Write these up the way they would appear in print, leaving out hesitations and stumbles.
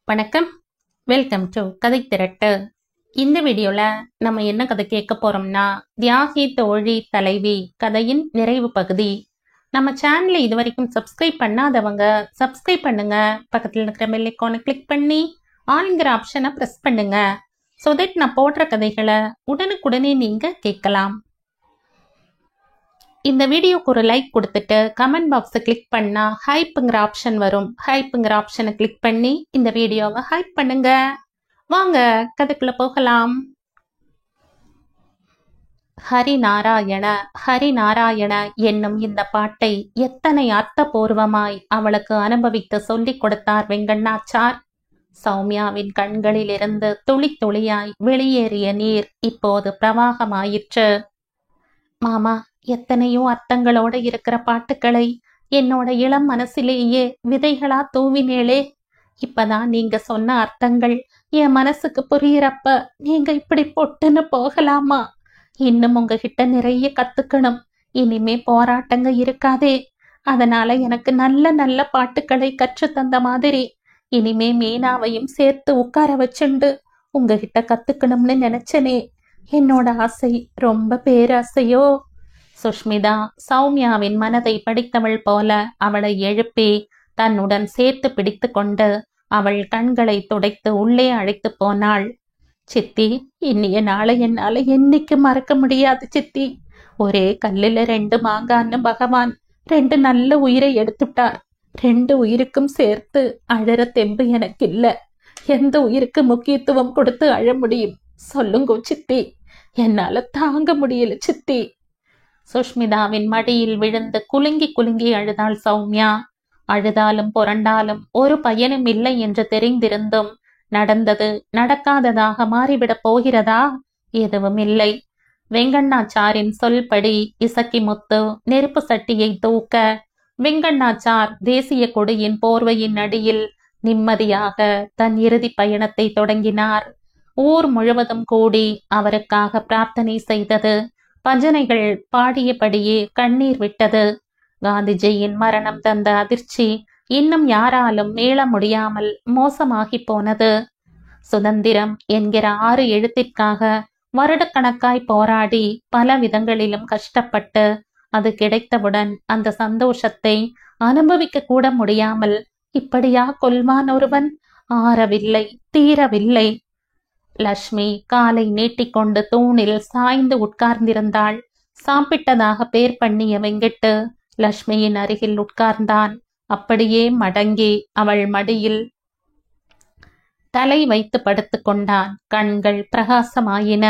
வணக்கம். Welcome to கதை திரட்டு. இந்த வீடியோவில் நம்ம என்ன கதை கேட்க போகிறோம்னா, தியாகி தோழி தலைவி கதையின் நிறைவு பகுதி. நம்ம சேனலை இது வரைக்கும் சப்ஸ்கிரைப் பண்ணாதவங்க சப்ஸ்கிரைப் பண்ணுங்க. பக்கத்தில் இருக்கிற பெல் ஐகானை கிளிக் பண்ணி ஆல்ங்கிற ஆப்ஷனை ப்ரெஸ் பண்ணுங்க. ஸோ தட் நான் போடுற கதைகளை உடனுக்குடனே நீங்கள் கேட்கலாம். இந்த வீடியோக்கு ஒரு லைக் கொடுத்துட்டு கமெண்ட் பாக்ஸை கிளிக் பண்ணா ஹைப்புங்கிற ஆப்ஷன் வரும். ஹைப்புங்கிற ஆப்ஷனை கிளிக் பண்ணி இந்த வீடியோவை ஹைப் பண்ணுங்க. வாங்க கதைக்குள்ள போகலாம். ஹரிநாராயண ஹரிநாராயண என்னும் இந்த பாட்டை எத்தனை அர்த்தபூர்வமாய் அவளுக்கு அனுபவித்து சொல்லிக் கொடுத்தார் வெங்கண்ணாச்சார். சௌமியாவின் கண்களிலிருந்து துளி துளியாய் வெளியேறிய நீர் இப்போது பிரவாகமாயிற்று. மாமா, எத்தனையோ அர்த்தங்களோட இருக்கிற பாட்டுக்களை என்னோட இளம் மனசிலேயே விதைகளா தூவினேளே. இப்பதான் நீங்க சொன்ன அர்த்தங்கள் என் மனசுக்கு புரியறப்ப நீங்க இப்படி பொட்டுன்னு போகலாமா? இன்னும் உங்ககிட்ட நிறைய கத்துக்கணும். இனிமே போராட்டங்க இருக்காதே. அதனால எனக்கு நல்ல நல்ல பாட்டுக்களை கற்று தந்த மாதிரி இனிமே மீனாவையும் சேர்த்து உட்கார வச்சுண்டு உங்ககிட்ட கத்துக்கணும்னு நினைச்சனே. என்னோட ஆசை ரொம்ப பேராசையோ. சுஷ்மிதா சௌமியாவின் மனதை படித்தவள் போல அவளை எழுப்பி தன்னுடன் சேர்த்து பிடித்து கொண்டு அவள் கண்களை துடைத்து உள்ளே அழைத்து போனாள். சித்தி, இன்னைய நாளை என்னால என்னைக்கு மறக்க முடியாது சித்தி. ஒரே கல்லில் 2 மாங்கான்னு பகவான் 2 நல்ல உயிரை எடுத்துட்டார். 2 உயிருக்கும் சேர்த்து அழற தெம்பு எனக்கு இல்ல. எந்த உயிருக்கு முக்கியத்துவம் கொடுத்து அழ முடியும் சொல்லுங்க சித்தி. என்னால தாங்க முடியல சித்தி. சுஷ்மிதாவின் மடியில் விழுந்து குலுங்கி குலுங்கி அழுதாள் சௌமியா. அழுதாலும் புரண்டாலும் ஒரு பயனும் இல்லை என்று தெரிந்திருந்தும் நடந்தது நடக்காததாக மாறிவிடப் போகிறதா? எதுவும் இல்லை. வெங்கண்ணாச்சாரின் சொல்படி இசக்கி முத்து நெருப்பு சட்டியை தூக்க வெங்கண்ணாச்சார் தேசிய கொடியின் போர்வையின் அடியில் நிம்மதியாக தன் இறுதி பயணத்தை தொடங்கினார். ஊர் முழுவதும் கூடி அவருக்காக பிரார்த்தனை செய்தது. பஜனைகள் பாடியபடியே கண்ணீர் விட்டது. காந்திஜியின் மரணம் தந்த அதிர்ச்சி இன்னும் யாராலும் மீள முடியாமல் மோசமாகி போனது. சுதந்திரம் என்கிற 6 எழுத்திற்காக வருடக்கணக்காய் போராடி பல விதங்களிலும் கஷ்டப்பட்டு அது கிடைத்தவுடன் அந்த சந்தோஷத்தை அனுபவிக்க கூட முடியாமல் இப்படியா கொல்வான் ஒருவன்? ஆறவில்லை, தீரவில்லை. லட்சுமி காலை நீட்டிக்கொண்டு தூணில் சாய்ந்து உட்கார்ந்திருந்தாள். சாப்பிட்டதாக பேர் பண்ணிய வெங்கட்டு லட்சுமியின் அருகில் உட்கார்ந்தான். அப்படியே மடங்கி அவள் மடியில் தலை வைத்து படுத்து கொண்டான். கண்கள் பிரகாசமாயின.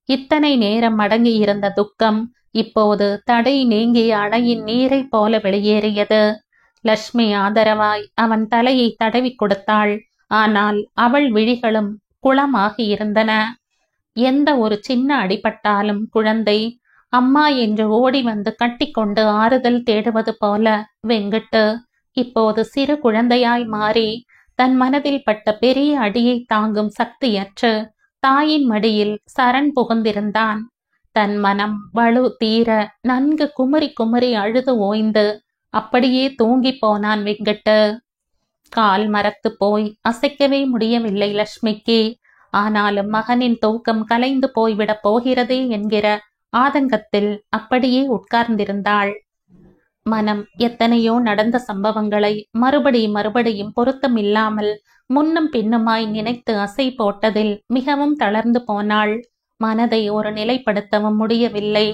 இத்தனை நேரம் அடங்கி இருந்த துக்கம் இப்போது தடை நீங்கிய அணையின் நீரை போல வெளியேறியது. லட்சுமி ஆதரவாய் அவன் தலையை தடவி கொடுத்தாள். ஆனால் அவள் விழிகளும் குளமாகி இருந்தன. எந்த ஒரு சின்ன அடிபட்டாலும் குழந்தை அம்மா என்று ஓடி வந்து கட்டிக்கொண்டு ஆறுதல் தேடுவது போல வெங்கட்டு இப்போது சிறு குழந்தையாய் மாறி தன் மனதில் பட்ட பெரிய அடியை தாங்கும் சக்தியற்று தாயின் மடியில் சரண் புகுந்திருந்தான். தன் மனம் வலு தீர நன்கு குமரி குமரி அழுது ஓய்ந்து அப்படியே தூங்கி போனான் வெங்கட்டு. கால் மரத்து போய் அசைக்கவே முடியவில்லை லட்சுமிக்கு. ஆனாலும் மகனின் தூக்கம் கலைந்து போய்விடப் போகிறதே என்கிற ஆதங்கத்தில் அப்படியே உட்கார்ந்திருந்தாள். மனம் எத்தனையோ நடந்த சம்பவங்களை மறுபடியும் பொருத்தம் இல்லாமல் முன்னும் பின்னுமாய் நினைத்து அசை போட்டதில் மிகவும் தளர்ந்து போனாள். மனதை ஒரு நிலைப்படுத்தவும் முடியவில்லை.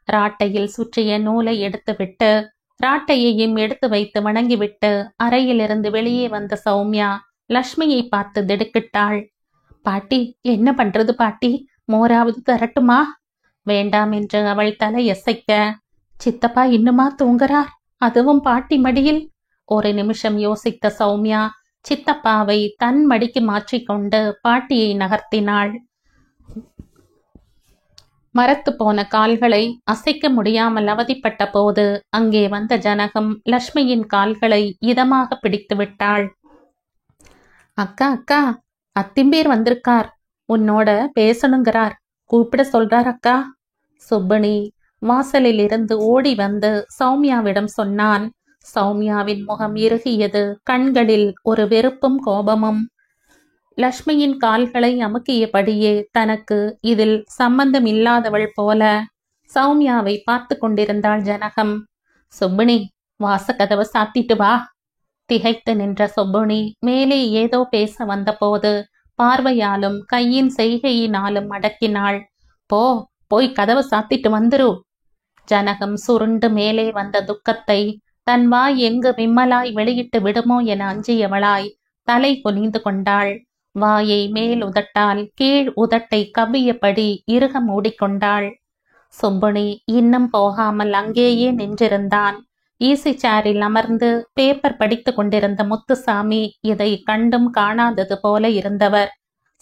ராட்டையில் சுற்றிய நூலை எடுத்துவிட்டு ராட்டையையும் எடுத்து வைத்து வணங்கிவிட்டு அறையிலிருந்து வெளியே வந்த சௌமியா லட்சுமியை பார்த்து திடுக்கிட்டாள். பாட்டி, என்ன பண்றது பாட்டி? மோராவது தரட்டுமா? வேண்டாம் என்று அவள் தலையசைக்க, சித்தப்பா இன்னுமா தூங்குறார், அதுவும் பாட்டி மடியில்? ஒரு நிமிஷம் யோசித்த சௌமியா சித்தப்பாவை தன் மடிக்கு மாற்றிக்கொண்டு பாட்டியை நகர்த்தினாள். மரத்து போன கால்களை அசைக்க முடியாமல் அவதிப்பட்ட போது அங்கே வந்த ஜனகம் லட்சுமியின் கால்களை இதமாக பிடித்து விட்டாள். அக்கா அக்கா, அத்திம்பேர் வந்திருக்கார், உன்னோட பேசணுங்கிறார், கூப்பிட சொல்றார் அக்கா. சுப்பினி வாசலில் இருந்து ஓடி வந்து சௌமியாவிடம் சொன்னான். சௌமியாவின் முகம் இறுகியது. கண்களில் ஒரு வெறுப்பும் கோபமும். லக்ஷ்மியின் கால்களை அமுக்கியபடியே தனக்கு இதில் சம்பந்தம் இல்லாதவள் போல சௌமியாவை பார்த்து கொண்டிருந்தாள் ஜனகம். சுப்பினி, வாசக்கதவை சாத்திட்டு வா. திகைத்து நின்ற சுப்பினி மேலே ஏதோ பேச வந்தபோது பார்வையாலும் கையின் செய்கையினாலும் அடக்கினாள். போய் கதவை சாத்திட்டு வந்துரு. ஜனகம் சுருண்டு மேலே வந்த துக்கத்தை தன் வாய் எங்கு விம்மலாய் வெளியிட்டு விடுமோ என அஞ்சியவளாய் தலை குனிந்து கொண்டாள். வாயை மேல் உதட்டால் கீழ் உதட்டை கவ்வியபடி இறுக மூடிக்கொண்டாள். சுப்பினி இன்னும் போகாமல் அங்கேயே நின்றிருந்தான். ஈசி சேரில் அமர்ந்து பேப்பர் படித்து கொண்டிருந்த முத்துசாமி இதை கண்டும் காணாதது போல இருந்தவர்.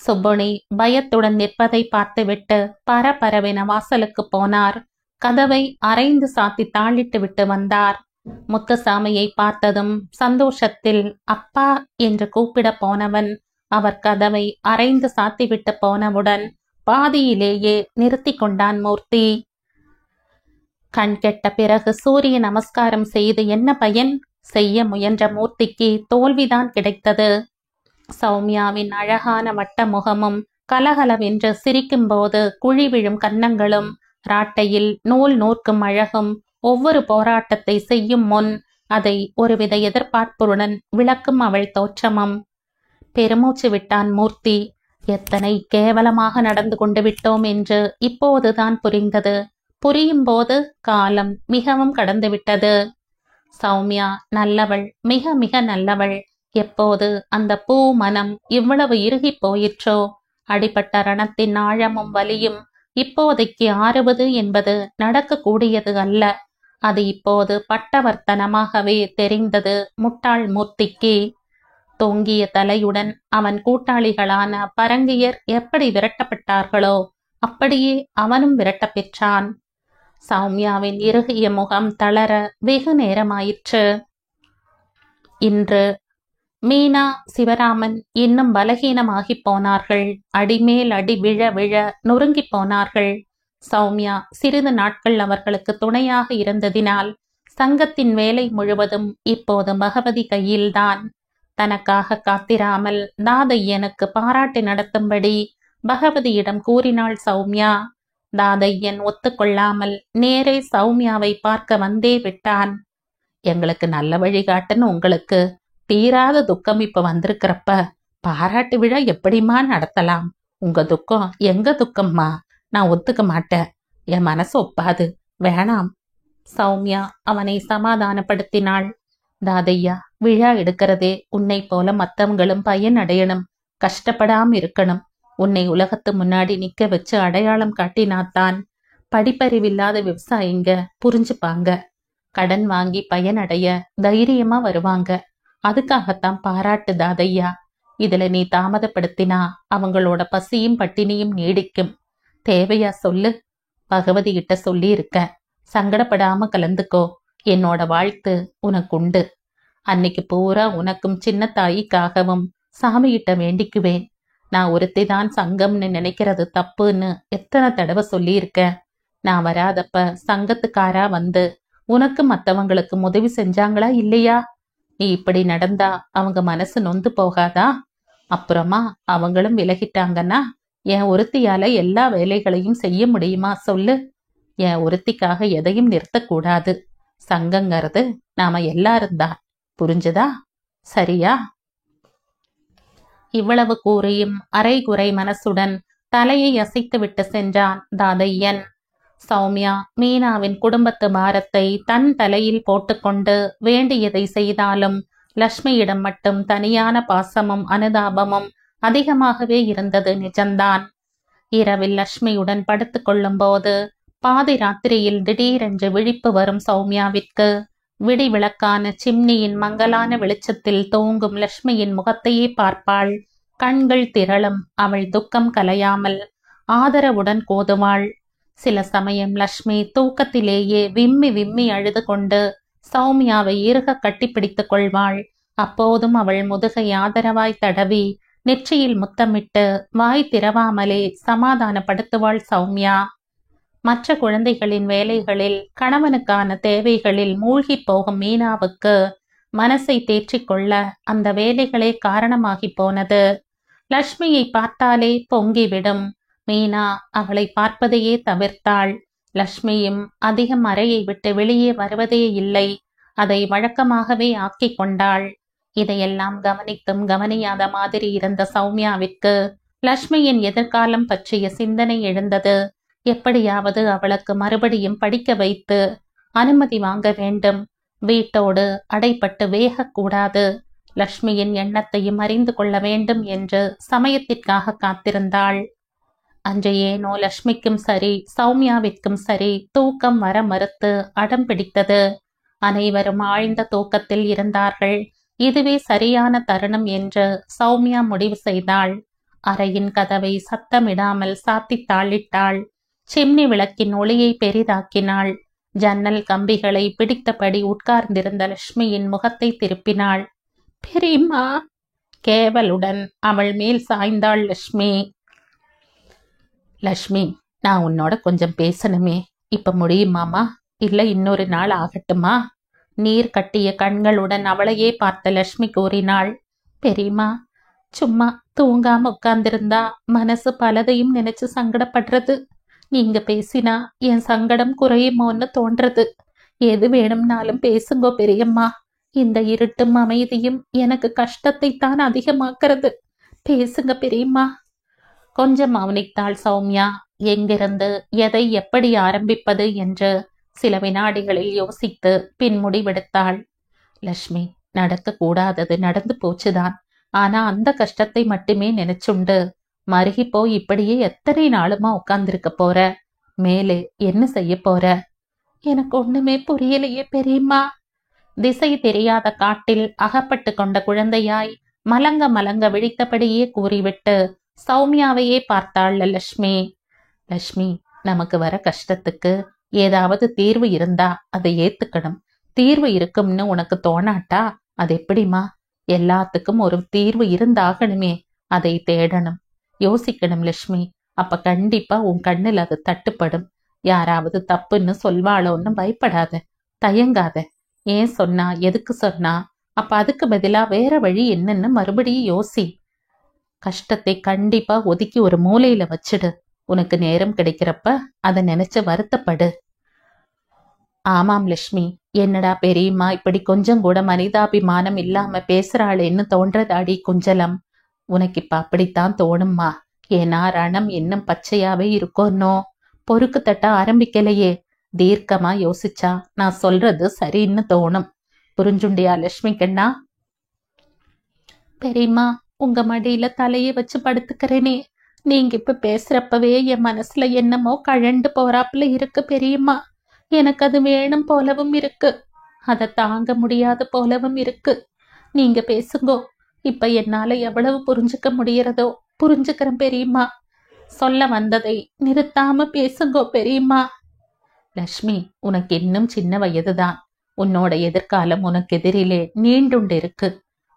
சுப்பினி பயத்துடன் நிற்பதை பார்த்துவிட்டு பரபரவென வாசலுக்கு போனார். கதவை அரைந்து சாத்தி தாளிட்டு விட்டு வந்தார். முத்துசாமியை பார்த்ததும் சந்தோஷத்தில் அப்பா என்று கூப்பிட போனவன் அவர் கதவை அரைந்து சாத்திவிட்டு போனவுடன் பாதியிலேயே நிறுத்தி கொண்டான் மூர்த்தி. கண் கெட்ட பிறகு சூரிய நமஸ்காரம் செய்து என்ன பயன்? செய்ய முயன்ற மூர்த்திக்கு தோல்விதான் கிடைத்தது. சௌமியாவின் அழகான வட்ட முகமும் கலகலவென்று சிரிக்கும்போது குழி விழும் கன்னங்களும் ராட்டையில் நூல் நூற்கும் அழகும் ஒவ்வொரு போராட்டத்தை செய்யும் முன் அதை ஒருவித எதிர்பார்ப்புடன் விளக்கும் அவள் தோற்றமும். பெருமூச்சு விட்டான் மூர்த்தி. எத்தனை கேவலமாக நடந்து கொண்டு விட்டோம் என்று இப்போதுதான் புரிந்தது. புரியும் போது காலம் மிகவும் கடந்துவிட்டது. சௌமியா நல்லவள், மிக மிக நல்லவள். எப்போது அந்த பூ மனம் இவ்வளவு இறுகி போயிற்றோ, அடிபட்ட ரணத்தின் ஆழமும் வலியும் இப்போதைக்கு ஆறுவது என்பது நடக்கக்கூடியது அல்ல. அது இப்போது பட்டவர்த்தனமாகவே தெரிந்தது முட்டாள் மூர்த்திக்கு. தொங்கிய தலையுடன் அவன் கூட்டாளிகளான பரங்கியர் எப்படி விரட்டப்பட்டார்களோ அப்படியே அவனும் விரட்டப் பெற்றான். சௌமியாவின் இறுகிய முகம் தளர வெகு நேரமாயிற்று. இன்று மீனா, சிவராமன் இன்னும் பலகீனமாகி போனார்கள். அடிமேல் அடி விழ விழ நொறுங்கி போனார்கள். சௌமியா சிறிது நாட்கள் அவர்களுக்கு துணையாக இருந்ததினால் சங்கத்தின் வேலை முழுவதும் இப்போது பகவதி கையில்தான். தனக்காக காத்திராமல் தாதையனுக்கு பாராட்டு நடத்தும்படி பகவதியிடம் கூறினாள் சௌமியா. தாதையன் ஒத்துக்கொள்ளாமல் நேரே சௌமியாவை பார்க்க வந்தே விட்டான். எங்களுக்கு நல்ல வழிகாட்டுன்னு உங்களுக்கு தீராத துக்கம் இப்ப வந்திருக்கிறப்ப பாராட்டு விழா எப்படிமா நடத்தலாம்? உங்க துக்கம் எங்க துக்கம்மா? நான் ஒத்துக்க மாட்டேன். என் மனசு ஒப்பாது, வேணாம். சௌமியா அவனை சமாதானப்படுத்தினாள். தாதையா, விழா எடுக்கிறதே உன்னை போல மத்தவங்களும் பயன் அடையணும், கஷ்டப்படாம இருக்கணும். உன்னை உலகத்து முன்னாடி நிக்க வச்சு அடையாளம் காட்டினாத்தான் படிப்பறிவில்லாத விவசாயிங்க புரிஞ்சுப்பாங்க. கடன் வாங்கி பயனடைய தைரியமா வருவாங்க. அதுக்காகத்தான் பாராட்டு தாதையா. இதுல நீ தாமதப்படுத்தினா அவங்களோட பசியும் பட்டினியும் நீடிக்கும். தேவையா சொல்லு? பகவதி கிட்ட சொல்லி இருக்க. சங்கடப்படாம கலந்துக்கோ. என்னோட வாழ்த்து உனக்குண்டு. அன்னைக்கு பூரா உனக்கும் சின்ன தாய்க்காகவும் சாமிகிட்ட வேண்டிக்குவேன். நான் ஒருத்திதான் சங்கம்னு நினைக்கிறது தப்புன்னு எத்தனை தடவை சொல்லியிருக்கேன். நான் வராதப்ப சங்கத்துக்காரா வந்து உனக்கு மத்தவங்களுக்கு உதவி செஞ்சாங்களா இல்லையா? நீ இப்படி நடந்தா அவங்க மனசு நொந்து போகாதா? அப்புறமா அவங்களும் விலகிட்டாங்கன்னா என் ஒருத்தியால எல்லா வேலைகளையும் செய்ய முடியுமா சொல்லு? என் ஒருத்திக்காக எதையும் நிறுத்தக்கூடாது. சங்கங்கிறது நாம எல்லாரும் தான். புரிஞ்சுதா? சரியா? இவ்வளவு கூறியும் அரைகுறை மனசுடன் தலையை அசைத்து விட்டு சென்றான் தாதையன். சௌமியா மீனாவின் குடும்பத்து பாரத்தை தன் தலையில் போட்டுக்கொண்டு வேண்டியதை செய்தாலும் லக்ஷ்மியிடம் மட்டும் தனியான பாசமும் அனுதாபமும் அதிகமாகவே இருந்தது நிஜம்தான். இரவில் லக்ஷ்மியுடன் படுத்து கொள்ளும் போது பாதி ராத்திரியில் திடீரென்று விழிப்பு வரும் சௌமியாவிற்கு விடி விளக்கான சிம்னியின் மங்கலான வெளிச்சத்தில் தூங்கும் லக்ஷ்மியின் முகத்தையே பார்ப்பாள். கண்கள் திரளும். அவள் துக்கம் கலையாமல் ஆதரவுடன் கோதுவாள். சில சமயம் லக்ஷ்மி தூக்கத்திலேயே விம்மி விம்மி அழுது கொண்டு சௌமியாவை இறுக கட்டிப்பிடித்துக் கொள்வாள். அப்போதும் அவள் முதுகை ஆதரவாய் தடவி நெற்றியில் முத்தமிட்டு வாய் திறவாமலே சமாதானப்படுத்துவாள் சௌமியா. மற்ற குழந்தைகளின் வேலைகளில் கணவனுக்கான தேவைகளில் மூழ்கி போகும் மீனாவுக்கு மனசை தேற்றிக்கொள்ள அந்த வேலைகளே காரணமாகி போனது. லட்சுமியை பார்த்தாலே பொங்கிவிடும். மீனா அவளை பார்ப்பதையே தவிர்த்தாள். லட்சுமியும் அதிகம் அறையை விட்டு வெளியே வருவதே இல்லை. அதை வழக்கமாகவே ஆக்கிக் கொண்டாள். இதையெல்லாம் கவனித்தும் கவனியாத மாதிரி இருந்த சௌமியாவிற்கு லட்சுமியின் எதிர்காலம் பற்றிய சிந்தனை எழுந்தது. எப்படியாவது அவளுக்கு மறுபடியும் படிக்க வைத்து அனுமதி வாங்க வேண்டும். வீட்டோடு அடைப்பட்டு வேகக்கூடாது. லட்சுமியின் எண்ணத்தையும் அறிந்து கொள்ள வேண்டும் என்று சமயத்திற்காக காத்திருந்தாள். அன்று ஏனோ லட்சுமிக்கும் சரி சௌமியாவிற்கும் சரி தூக்கம் வர மறுத்து அடம் பிடித்தது. அனைவரும் ஆழ்ந்த தூக்கத்தில் இருந்தார்கள். இதுவே சரியான தருணம் என்று சௌமியா முடிவு செய்தாள். அறையின் கதவை சத்தமிடாமல் சாத்தி தாளிட்டாள். சிம்னி விளக்கின் ஒளியை பெரிதாக்கினாள். ஜன்னல் கம்பிகளை பிடித்தபடி உட்கார்ந்திருந்த லட்சுமியின் முகத்தை திருப்பினாள். பெரியம்மா, கேவலுடன் அவள் மேல் சாய்ந்தாள் லட்சுமி. லட்சுமி, நான் உன்னோட கொஞ்சம் பேசணுமே, இப்ப முடியுமாமா? இல்ல இன்னொரு நாள் ஆகட்டுமா? நீர் கட்டிய கண்களுடன் அவளையே பார்த்த லட்சுமி கூறினாள். பெரியம்மா, சும்மா தூங்காம உட்கார்ந்திருந்தா மனசு பலதையும் நினைச்சு சங்கடப்படுறது. நீங்க பேசினா என் சங்கடம் குறையுமோன்னு தோன்றது. எது வேணும்னாலும் பேசுங்கோ பெரியம்மா. இந்த இருட்டும் அமைதியும் எனக்கு கஷ்டத்தை தான் அதிகமாக்குறது. பேசுங்க பெரியம்மா. கொஞ்சம் மௌனித்தாள் சௌமியா. எங்கிருந்து எதை எப்படி ஆரம்பிப்பது என்று சில வினாடிகளில் யோசித்து பின் முடிவெடுத்தாள். லட்சுமி, நடக்க கூடாதது நடந்து போச்சுதான். ஆனா அந்த கஷ்டத்தை மட்டுமே நினைச்சுண்டு மருகி போய் இப்படியே எத்தனை நாளுமா உட்கார்ந்திருக்க போற? மேலே என்ன செய்ய போற? எனக்கு ஒண்ணுமே புரியலையே பெரியம்மா. திசை தெரியாத காட்டில் அகப்பட்டு கொண்ட குழந்தையாய் மலங்க மலங்க விழித்தபடியே கூறிவிட்டு சௌமியாவையே பார்த்தாள் லட்சுமி. லட்சுமி, நமக்கு வர கஷ்டத்துக்கு ஏதாவது தீர்வு இருந்தா அதை ஏத்துக்கணும். தீர்வு இருக்கும்னு உனக்கு தோணாட்டா அது எப்படிமா? எல்லாத்துக்கும் ஒரு தீர்வு இருந்தாகணுமே. அதை தேடணும், யோசிக்கணும் லட்சுமி. அப்ப கண்டிப்பா உன் கண்ணில் அது தட்டுப்படும். யாராவது தப்புன்னு சொல்வாளோன்னு பயப்படாத, தயங்காத. ஏன் சொன்னா, எதுக்கு சொன்னா, அப்ப அதுக்கு பதிலா வேற வழி என்னன்னு மறுபடியும் யோசி. கஷ்டத்தை கண்டிப்பா ஒதுக்கி ஒரு மூலையில வச்சிடு. உனக்கு நேரம் கிடைக்கிறப்ப அதை நினைச்சு வருத்தப்படு. ஆமாம் லட்சுமி, என்னடா பெரியம்மா இப்படி கொஞ்சம் கூட மனிதாபிமானம் இல்லாம பேசுறாளேன்னு தோன்றதாடி குஞ்சலம். உனக்கு இப்ப அப்படித்தான் தோணும்மா. ஏன்னா ரணம் இன்னும் பச்சையாவே இருக்கோன்னோ. பொறுக்கு தட்ட ஆரம்பிக்கலையே. தீர்க்கமா யோசிச்சா நான் சொல்றது சரின்னு தோணும். புரிஞ்சுண்டியா லட்சுமி கண்ணா? பெரியம்மா, உங்க மடியில தலைய வச்சு படுத்துக்கிறேனே. நீங்க இப்ப பேசுறப்பவே என் மனசுல என்னமோ கழண்டு போறாப்புல இருக்கு பெரியம்மா. எனக்கு அது வேணும் போலவும் இருக்கு, அதை தாங்க முடியாத போலவும் இருக்கு. நீங்க பேசுங்கோ. இப்ப என்னால எவ்வளவு புரிஞ்சுக்க முடியறதோ புரிஞ்சுக்கிறேன் பெரியம்மா. சொல்ல வந்ததை நிறுத்தாம பேசுங்கோ பெரியம்மா. லட்சுமி, உனக்கு இன்னும் சின்ன வயதுதான். உன்னோட எதிர்காலம் உனக்கு எதிரிலே நீண்டுண்டு இருக்கு.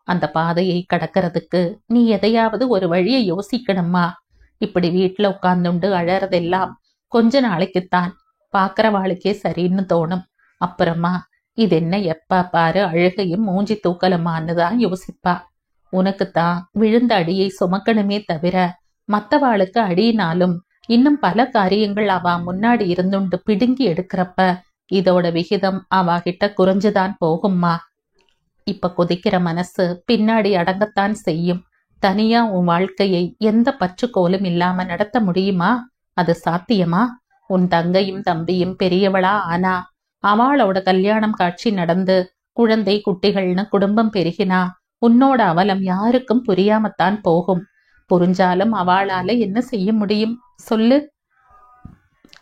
அந்த பாதையை கடக்கிறதுக்கு நீ எதையாவது ஒரு வழியை யோசிக்கணுமா? இப்படி வீட்டுல உட்கார்ந்துண்டு அழறதெல்லாம் கொஞ்ச நாளைக்குத்தான். பாக்குறவாளுக்கே சரின்னு தோணும். அப்புறமா இது என்ன எப்ப பாரு அழுகையும் மூஞ்சி தூக்கலமான்னு தான் யோசிப்பா. உனக்குத்தான் விழுந்த அடியை சுமக்கணுமே தவிர மத்தவாளுக்கு அடியினாலும் இன்னும் பல காரியங்கள் அவ முன்னாடி இருந்துண்டு பிடுங்கி எடுக்கிறப்ப இதோட விகிதம் அவகிட்ட குறைஞ்சுதான் போகும்மா. இப்ப கொதிக்கிற மனசு பின்னாடி அடங்கத்தான் செய்யும். தனியா உன் வாழ்க்கையை எந்த பற்றுக்கோலும் இல்லாம நடத்த முடியுமா? அது சாத்தியமா? உன் தங்கையும் தம்பியும் பெரியவளா ஆனா, அவளோட கல்யாணம் காட்சி நடந்து குழந்தை குட்டிகள்னு குடும்பம் பெருகினா உன்னோட அவலம் யாருக்கும் புரியாமத்தான் போகும். புரிஞ்சாலும் அவளால என்ன செய்ய முடியும் சொல்லு?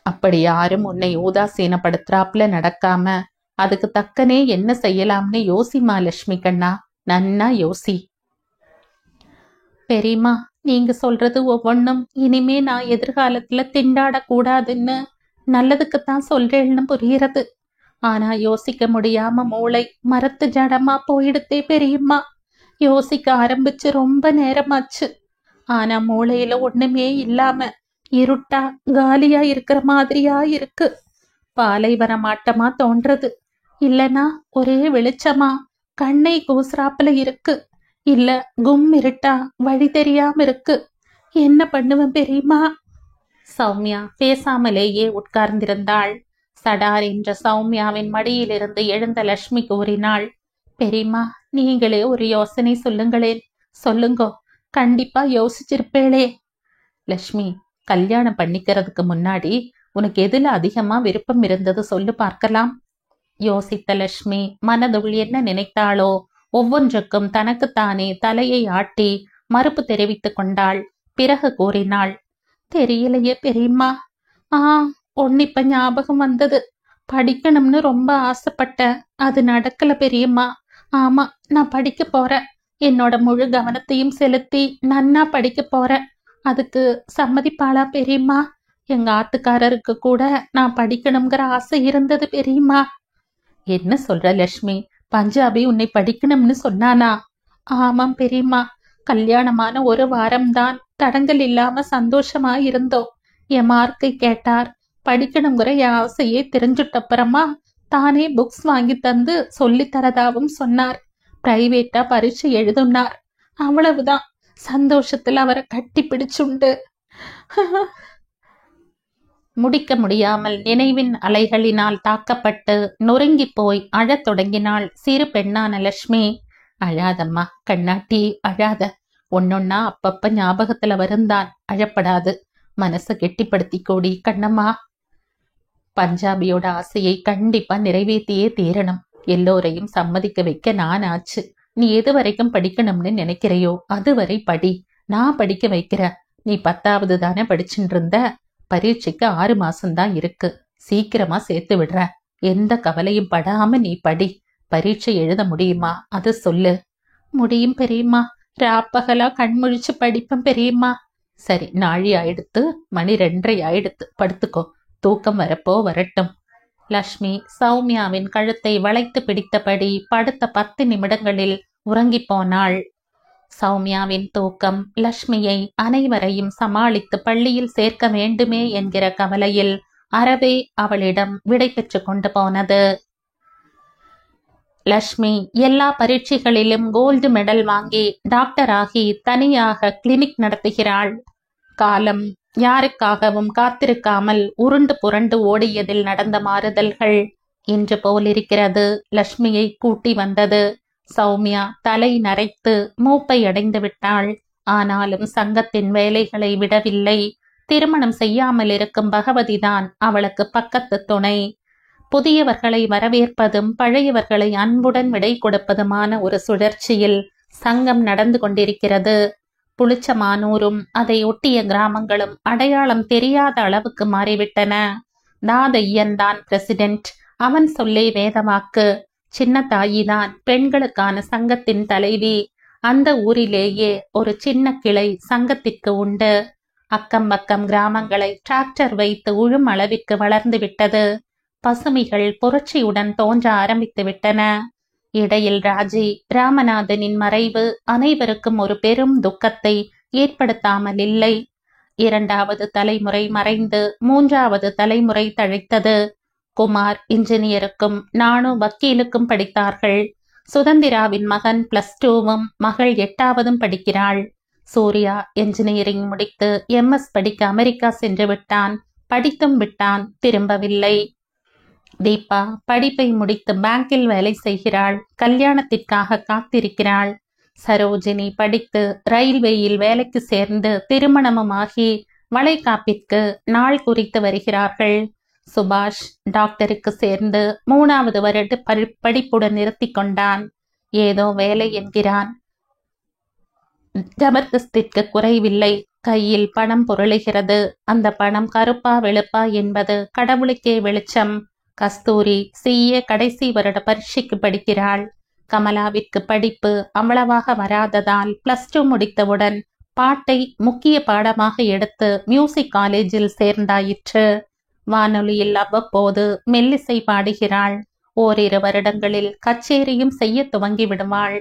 அப்படி யாரும் உன்னை உதாசீனப்படுத்துறாப்புல நடக்காம அதுக்கு தக்கனே என்ன செய்யலாம்னு யோசிமா லட்சுமி கண்ணா. நன்னா யோசி. பெரியம்மா, நீங்க சொல்றது ஒவ்வொன்னும் இனிமே நான் எதிர்காலத்துல திண்டாட கூடாதுன்னு நல்லதுக்குத்தான் சொல்றேன்னு புரிகிறது. ஆனா யோசிக்க முடியாம மூளை மரத்து ஜடமா போயிடுத்தே பெரியம்மா. யோசிக்க ஆரம்பிச்சு ரொம்ப நேரமாச்சு. ஆனா மூளையில ஒண்ணுமே இல்லாம இருட்டா காலியா இருக்கிற மாதிரியா இருக்கு. பாலைவனமாட்டமா தோன்றது. இல்லனா ஒரே வெளிச்சமா கண்ணை கூசுறாப்புல இருக்கு. இல்ல கும் இருட்டா வழி தெரியாம இருக்கு. என்ன பண்ணுவேன் பெரியம்மா? சௌமியா பேசாமலேயே உட்கார்ந்திருந்தாள். சடார் என்ற சௌமியாவின் மடியிலிருந்து எழுந்த லட்சுமி கூறினாள், பெரியம்மா, நீங்களே ஒரு யோசனை சொல்லுங்களேன். சொல்லுங்கோ, கண்டிப்பா யோசிச்சிருப்பேளே. லட்சுமி, கல்யாணம் பண்ணிக்கிறதுக்கு முன்னாடி உனக்கு எதுல அதிகமா விருப்பம் இருந்தது சொல்லு பார்க்கலாம். யோசித்த லட்சுமி மனதுள் என்ன நினைத்தாளோ ஒவ்வொன்றுக்கும் தனக்குத்தானே தலையை ஆட்டி மறுப்பு தெரிவித்துக் கொண்டாள். பிறகு கூறினாள், தெரியலையே பெரியம்மா. ஒன்னு இப்ப ஞாபகம் வந்தது. படிக்கணும்னு ரொம்ப ஆசைப்பட்டேன். அது நடக்கல பெரியம்மா. ஆமா, நான் படிக்க போறேன். என்னோட முழு கவனத்தையும் செலுத்தி நன்னா படிக்க போறேன். அதுக்கு சம்மதிப்பாளா பெரியம்மா? எங்க ஆத்துக்காரருக்கு கூட நான் படிக்கணுங்கிற ஆசை இருந்தது பெரியம்மா. என்ன சொல்ற லட்சுமி? பஞ்சாபி உன்னை படிக்கணும்னு சொன்னானா? ஆமாம் பெரியம்மா. கல்யாணமான ஒரு வாரம்தான் தடங்கள் இல்லாம சந்தோஷமா இருந்தோம். என் மார்க்கை கேட்டார். படிக்கணுங்கிற என் ஆசையே தெரிஞ்சுட்டப்புறமா தானே புக்ஸ் வாங்கி தந்து சொல்லி தரதாவும் சொன்னார். பிரைவேட்டா பரீட்சை எழுதுனார். அவ்வளவுதான். சந்தோஷத்துல அவரை கட்டி பிடிச்சுண்டு முடிக்க முடியாமல் நினைவின் அலைகளினால் தாக்கப்பட்டு நொறுங்கி போய் அழத் தொடங்கினாள் சிறு பெண்ணான லட்சுமி. அழாதம்மா கண்ணாட்டி, அழாத. ஒன்னொன்னா அப்பப்ப ஞாபகத்துல வருந்தான். அழப்படாது. மனசை கெட்டிப்படுத்தி கோடி கண்ணம்மா. பஞ்சாபியோட ஆசையை கண்டிப்பா நிறைவேற்றியே தீரணும். எல்லோரையும் சம்மதிக்க வைக்க நான் ஆச்சு. நீ எது வரைக்கும் படிக்கணும்னு நினைக்கிறையோ அதுவரை படி. நான் படிக்க வைக்கிறேன். நீ 10வது தானே படிச்சுட்டு இருந்த. பரீட்சைக்கு 6 மாசம்தான் இருக்கு. சீக்கிரமா சேர்த்து விடுற. எந்த கவலையும் படாம நீ படி. பரீட்சை எழுத முடியுமா? அது சொல்லு. முடியும் பெரியம்மா. ராப்பகலா கண்முழிச்சு படிப்பேன் பெரியம்மா. சரி, நாழி ஆயிடுத்து. மணி 2:30 ஆயிடுத்து. படுத்துக்கோ. தூக்கம் வரப்போ வரட்டும். லட்சுமி சௌமியாவின் கழுத்தை வளைத்து பிடித்தபடி படுத்த 10 நிமிடங்களில் உறங்கி போனாள். சௌமியாவின் தூக்கம் லட்சுமியை அனைவரையும் சமாளித்து பள்ளியில் சேர்க்க வேண்டுமே என்கிற கவலையில் அறவே அவளிடம் விடை பெற்று கொண்டு போனது. லட்சுமி எல்லா பரீட்சைகளிலும் கோல்டு மெடல் வாங்கி டாக்டர் ஆகி தனியாக கிளினிக் நடத்துகிறாள். காலம் யாருக்காகவும் காத்திருக்காமல் உருண்டு புரண்டு ஓடியதில் நடந்த மாறுதல்கள் இன்று போலிருக்கிறது லட்சுமியை கூட்டி வந்தது. சௌமியா தலை நரைத்து மூப்பை அடைந்து விட்டாள். ஆனாலும் சங்கத்தின் வேலைகளை விடவில்லை. திருமணம் செய்யாமல் இருக்கும் பகவதிதான் அவளுக்கு பக்கத்து துணை. புதியவர்களை வரவேற்பதும் பழையவர்களை அன்புடன் விடை கொடுப்பதுமான ஒரு சுழற்சியில் சங்கம் நடந்து கொண்டிருக்கிறது. புளிச்சமானூரும் அதை ஒட்டிய கிராமங்களும் அடையாளம் தெரியாத அளவுக்கு மாறிவிட்டன. தாதையன் தான் பிரசிடென்ட். அவன் சொல்லே வேதவாக்கு. சின்ன தாயிதான் பெண்களுக்கான சங்கத்தின் தலைவி. அந்த ஊரிலேயே ஒரு சின்ன கிளை சங்கத்திற்கு உண்டு. அக்கம் பக்கம் கிராமங்களை டிராக்டர் வைத்து உழும் அளவிற்கு வளர்ந்து விட்டது. பசுமைகள் புரட்சியுடன் தோன்ற ஆரம்பித்து விட்டன. இடையில் ராஜி ராமநாதனின் மறைவு அனைவருக்கும் ஒரு பெரும் துக்கத்தை ஏற்படுத்தாமல் இல்லை. 2வது தலைமுறை மறைந்து 3வது தலைமுறை தழைத்தது. குமார் இன்ஜினியருக்கும் நானு வக்கீலுக்கும் படித்தார்கள். சுதந்திராவின் மகன் +2வும் மகள் 8வதும் படிக்கிறாள். சூர்யா என்ஜினியரிங் முடித்து MS படிக்க அமெரிக்கா சென்று விட்டான். படித்தும் விட்டான், திரும்பவில்லை. தீபா படிப்பை முடித்து பேங்கில் வேலை செய்கிறாள். கல்யாணத்திற்காக காத்திருக்கிறாள். சரோஜினி படித்து ரயில்வேயில் வேலைக்கு சேர்ந்து திருமணமுமாகி வளைகாப்பிற்கு நாள் குறித்து வருகிறார்கள். சுபாஷ் டாக்டருக்கு சேர்ந்து 3வது வருட படிப்புடன் நிறுத்தி கொண்டான். ஏதோ வேலை என்கிறான். ஜபர்தஸ்திற்கு குறைவில்லை. கையில் பணம் புரளுகிறது. அந்த பணம் கருப்பா வெளுப்பா என்பது கடவுளுக்கே வெளிச்சம். கஸ்தூரி CA கடைசி வருட பரீட்சைக்கு படிக்கிறாள். கமலாவிற்கு படிப்பு அவ்வளவாக வராததால் +2 முடித்தவுடன் பாட்டை முக்கிய பாடமாக எடுத்து மியூசிக் காலேஜில் சேர்ந்தாயிற்று. வானொலியில் அவ்வப்போது மெல்லிசை பாடுகிறாள். ஓரிரு வருடங்களில் கச்சேரியும் செய்ய துவங்கி விடுவாள்.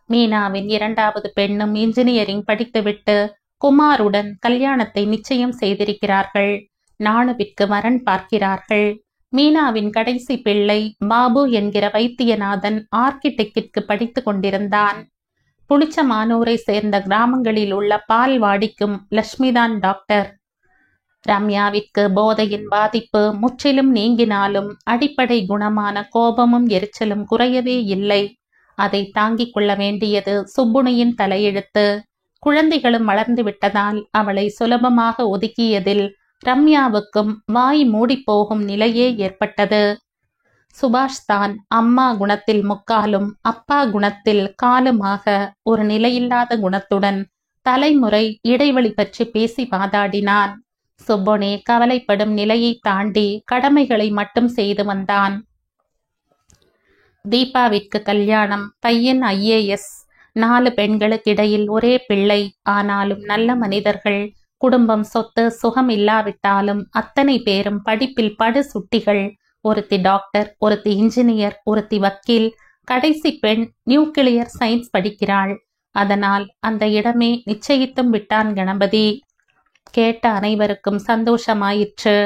மீனாவின் 2வது பெண்ணும் இன்ஜினியரிங் படித்துவிட்டு குமாருடன் கல்யாணத்தை நிச்சயம் செய்திருக்கிறார்கள். நாணுவிற்கு வரன் பார்க்கிறார்கள். மீனாவின் கடைசி பிள்ளை பாபு என்கிற வைத்தியநாதன் ஆர்கிடெக்டிற்கு படித்து கொண்டிருந்தான். புளிச்சமானூரை சேர்ந்த கிராமங்களில் உள்ள பால்வாடிக்கும் லட்சுமிதான் டாக்டர். ரம்யாவிற்கு போதையின் பாதிப்பு முற்றிலும் நீங்கினாலும் அடிப்படை குணமான கோபமும் எரிச்சலும் குறையவே இல்லை. அதை தாங்கிக் கொள்ள வேண்டியது சுப்புனியின் தலையெழுத்து. குழந்தைகளும் வளர்ந்து விட்டதால் அவளை சுலபமாக ஒதுக்கியதில் ரம்யாவுக்கும் வாய் மூடிப்போகும் நிலையே ஏற்பட்டது. சுபாஷ் தான் அம்மா குணத்தில் முக்காலும் அப்பா குணத்தில் காலுமாக ஒரு நிலையில்லாத குணத்துடன் தலைமுறை இடைவெளி பற்றி பேசி வாதாடினான். சுப்புனி கவலைப்படும் நிலையை தாண்டி கடமைகளை மட்டும் செய்து வந்தான். தீபாவிற்கு கல்யாணம். பையன் IAS. 4 பெண்களுக்கிடையில் ஒரே பிள்ளை. ஆனாலும் நல்ல மனிதர்கள். குடும்பம் சொத்து சுகம் இல்லாவிட்டாலும் அத்தனை பேரும் படிப்பில் படு சுட்டிகள். ஒருத்தி டாக்டர், ஒருத்தி இன்ஜினியர், ஒருத்தி வக்கீல், கடைசி பெண் நியூக்ளியர் சயின்ஸ் படிக்கிறாள். அதனால் அந்த இடமே நிச்சயித்தும் விட்டான் கணபதி. கேட்ட அனைவருக்கும் சந்தோஷமாயிற்று.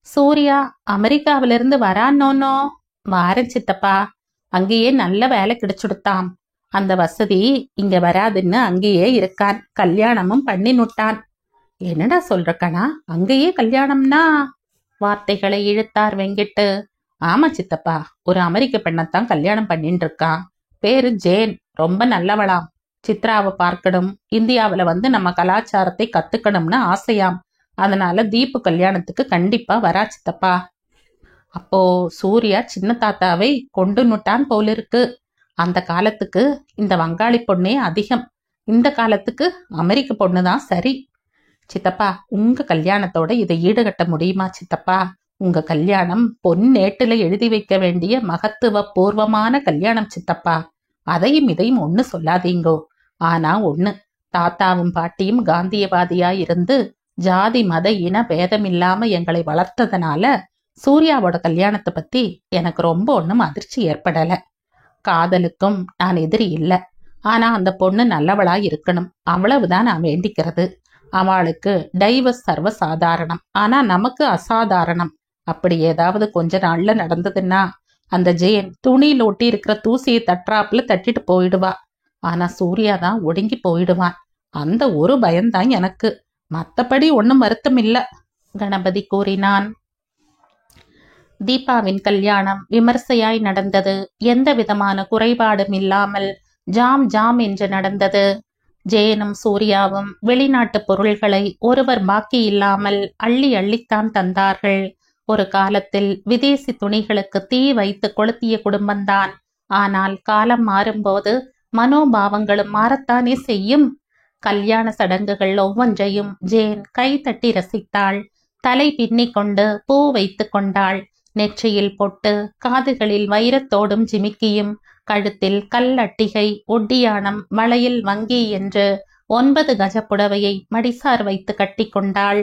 சூர்யா அமெரிக்காவிலிருந்து வரானோனோ? வாரன் சித்தப்பா. அங்கேயே நல்ல வேலை கிடைச்சுடுத்தாம். அந்த வசதி இங்க வராதுன்னு அங்கேயே இருக்கான். கல்யாணமும் பண்ணினுட்டான். என்னடா சொல்ற கணா? அங்கேயே கல்யாணம்னா? வார்த்தைகளை இழுத்தார் வெங்கிட்டு. ஆமா சித்தப்பா, ஒரு அமெரிக்க பெண்ணத்தான் கல்யாணம் பண்ணிட்டு இருக்கான். பேரு ஜேன். ரொம்ப நல்லவளாம். சித்ராவை பார்க்கணும், இந்தியாவில வந்து நம்ம கலாச்சாரத்தை கத்துக்கணும்னு ஆசையாம். அதனால தீபு கல்யாணத்துக்கு கண்டிப்பா வரா சித்தப்பா. அப்போ சூர்யா சின்ன தாத்தாவை கொண்டு நுட்டான் போலிருக்கு. அந்த காலத்துக்கு இந்த வங்காளி பொண்ணே அதிகம். இந்த காலத்துக்கு அமெரிக்க பொண்ணுதான் சரி. சித்தப்பா, உங்க கல்யாணத்தோட இதை ஈடுகட்ட முடியுமா சித்தப்பா? உங்க கல்யாணம் பொன்னேட்டுல எழுதி வைக்க வேண்டிய மகத்துவ பூர்வமான கல்யாணம் சித்தப்பா. அதையும் இதையும் ஒண்ணு சொல்லாதீங்கோ. ஆனா ஒண்ணு, தாத்தாவும் பாட்டியும் காந்தியவாதியா இருந்து ஜாதி மத இன பேதமில்லாம எங்களை வளர்த்ததுனால சூர்யாவோட கல்யாணத்தை பத்தி எனக்கு ரொம்ப ஒண்ணும் அதிர்ச்சி ஏற்படல. காதலுக்கும் நான் எதிரி இல்லை. ஆனா அந்த பொண்ணு நல்லவளா இருக்கணும், அவ்வளவுதான் நான் வேண்டிக்கிறது. அவளுக்கு டைவர்ஸ் சர்வ சாதாரணம், ஆனா நமக்கு அசாதாரணம். அப்படி ஏதாவது கொஞ்ச நாள்ல நடந்ததுன்னா அந்த ஜெயன் துணியில் ஒட்டி இருக்கிற தூசியை தட்டுறாப்புல தட்டிட்டு போயிடுவா. ஆனா சூர்யா தான் ஒடுங்கி போயிடுவான். அந்த ஒரு பயம்தான் எனக்கு. மத்தபடி ஒன்னும் வருத்தம் இல்ல, கணபதி கூறினான். தீபாவின் கல்யாணம் விமர்சையாய் நடந்தது. எந்த விதமான குறைபாடும் இல்லாமல் ஜாம் ஜாம் என்று நடந்தது. ஜெயனும் சூர்யாவும் வெளிநாட்டு பொருள்களை ஒருவர் பாக்கி இல்லாமல் அள்ளி அள்ளித்தான் தந்தார்கள். ஒரு காலத்தில் விதேசி துணிகளுக்கு தீ வைத்து கொளுத்திய குடும்பம்தான். ஆனால் காலம் மாறும்போது மனோபாவங்களும் மாறத்தானே செய்யும். கல்யாண சடங்குகள் ஒவ்வொன்றையும் ஜேன் கை தட்டி ரசித்தாள். தலை பின்னிக் கொண்டு பூ வைத்து கொண்டாள். நெற்றியில் பொட்டு, காதுகளில் வைரத்தோடும் ஜிமிக்கியும், கழுத்தில் கல்லட்டிகை, ஒட்டியானம், வளையல், வங்கி என்று 9 கஜ புடவையை மடிசார் வைத்து கட்டி கொண்டாள்.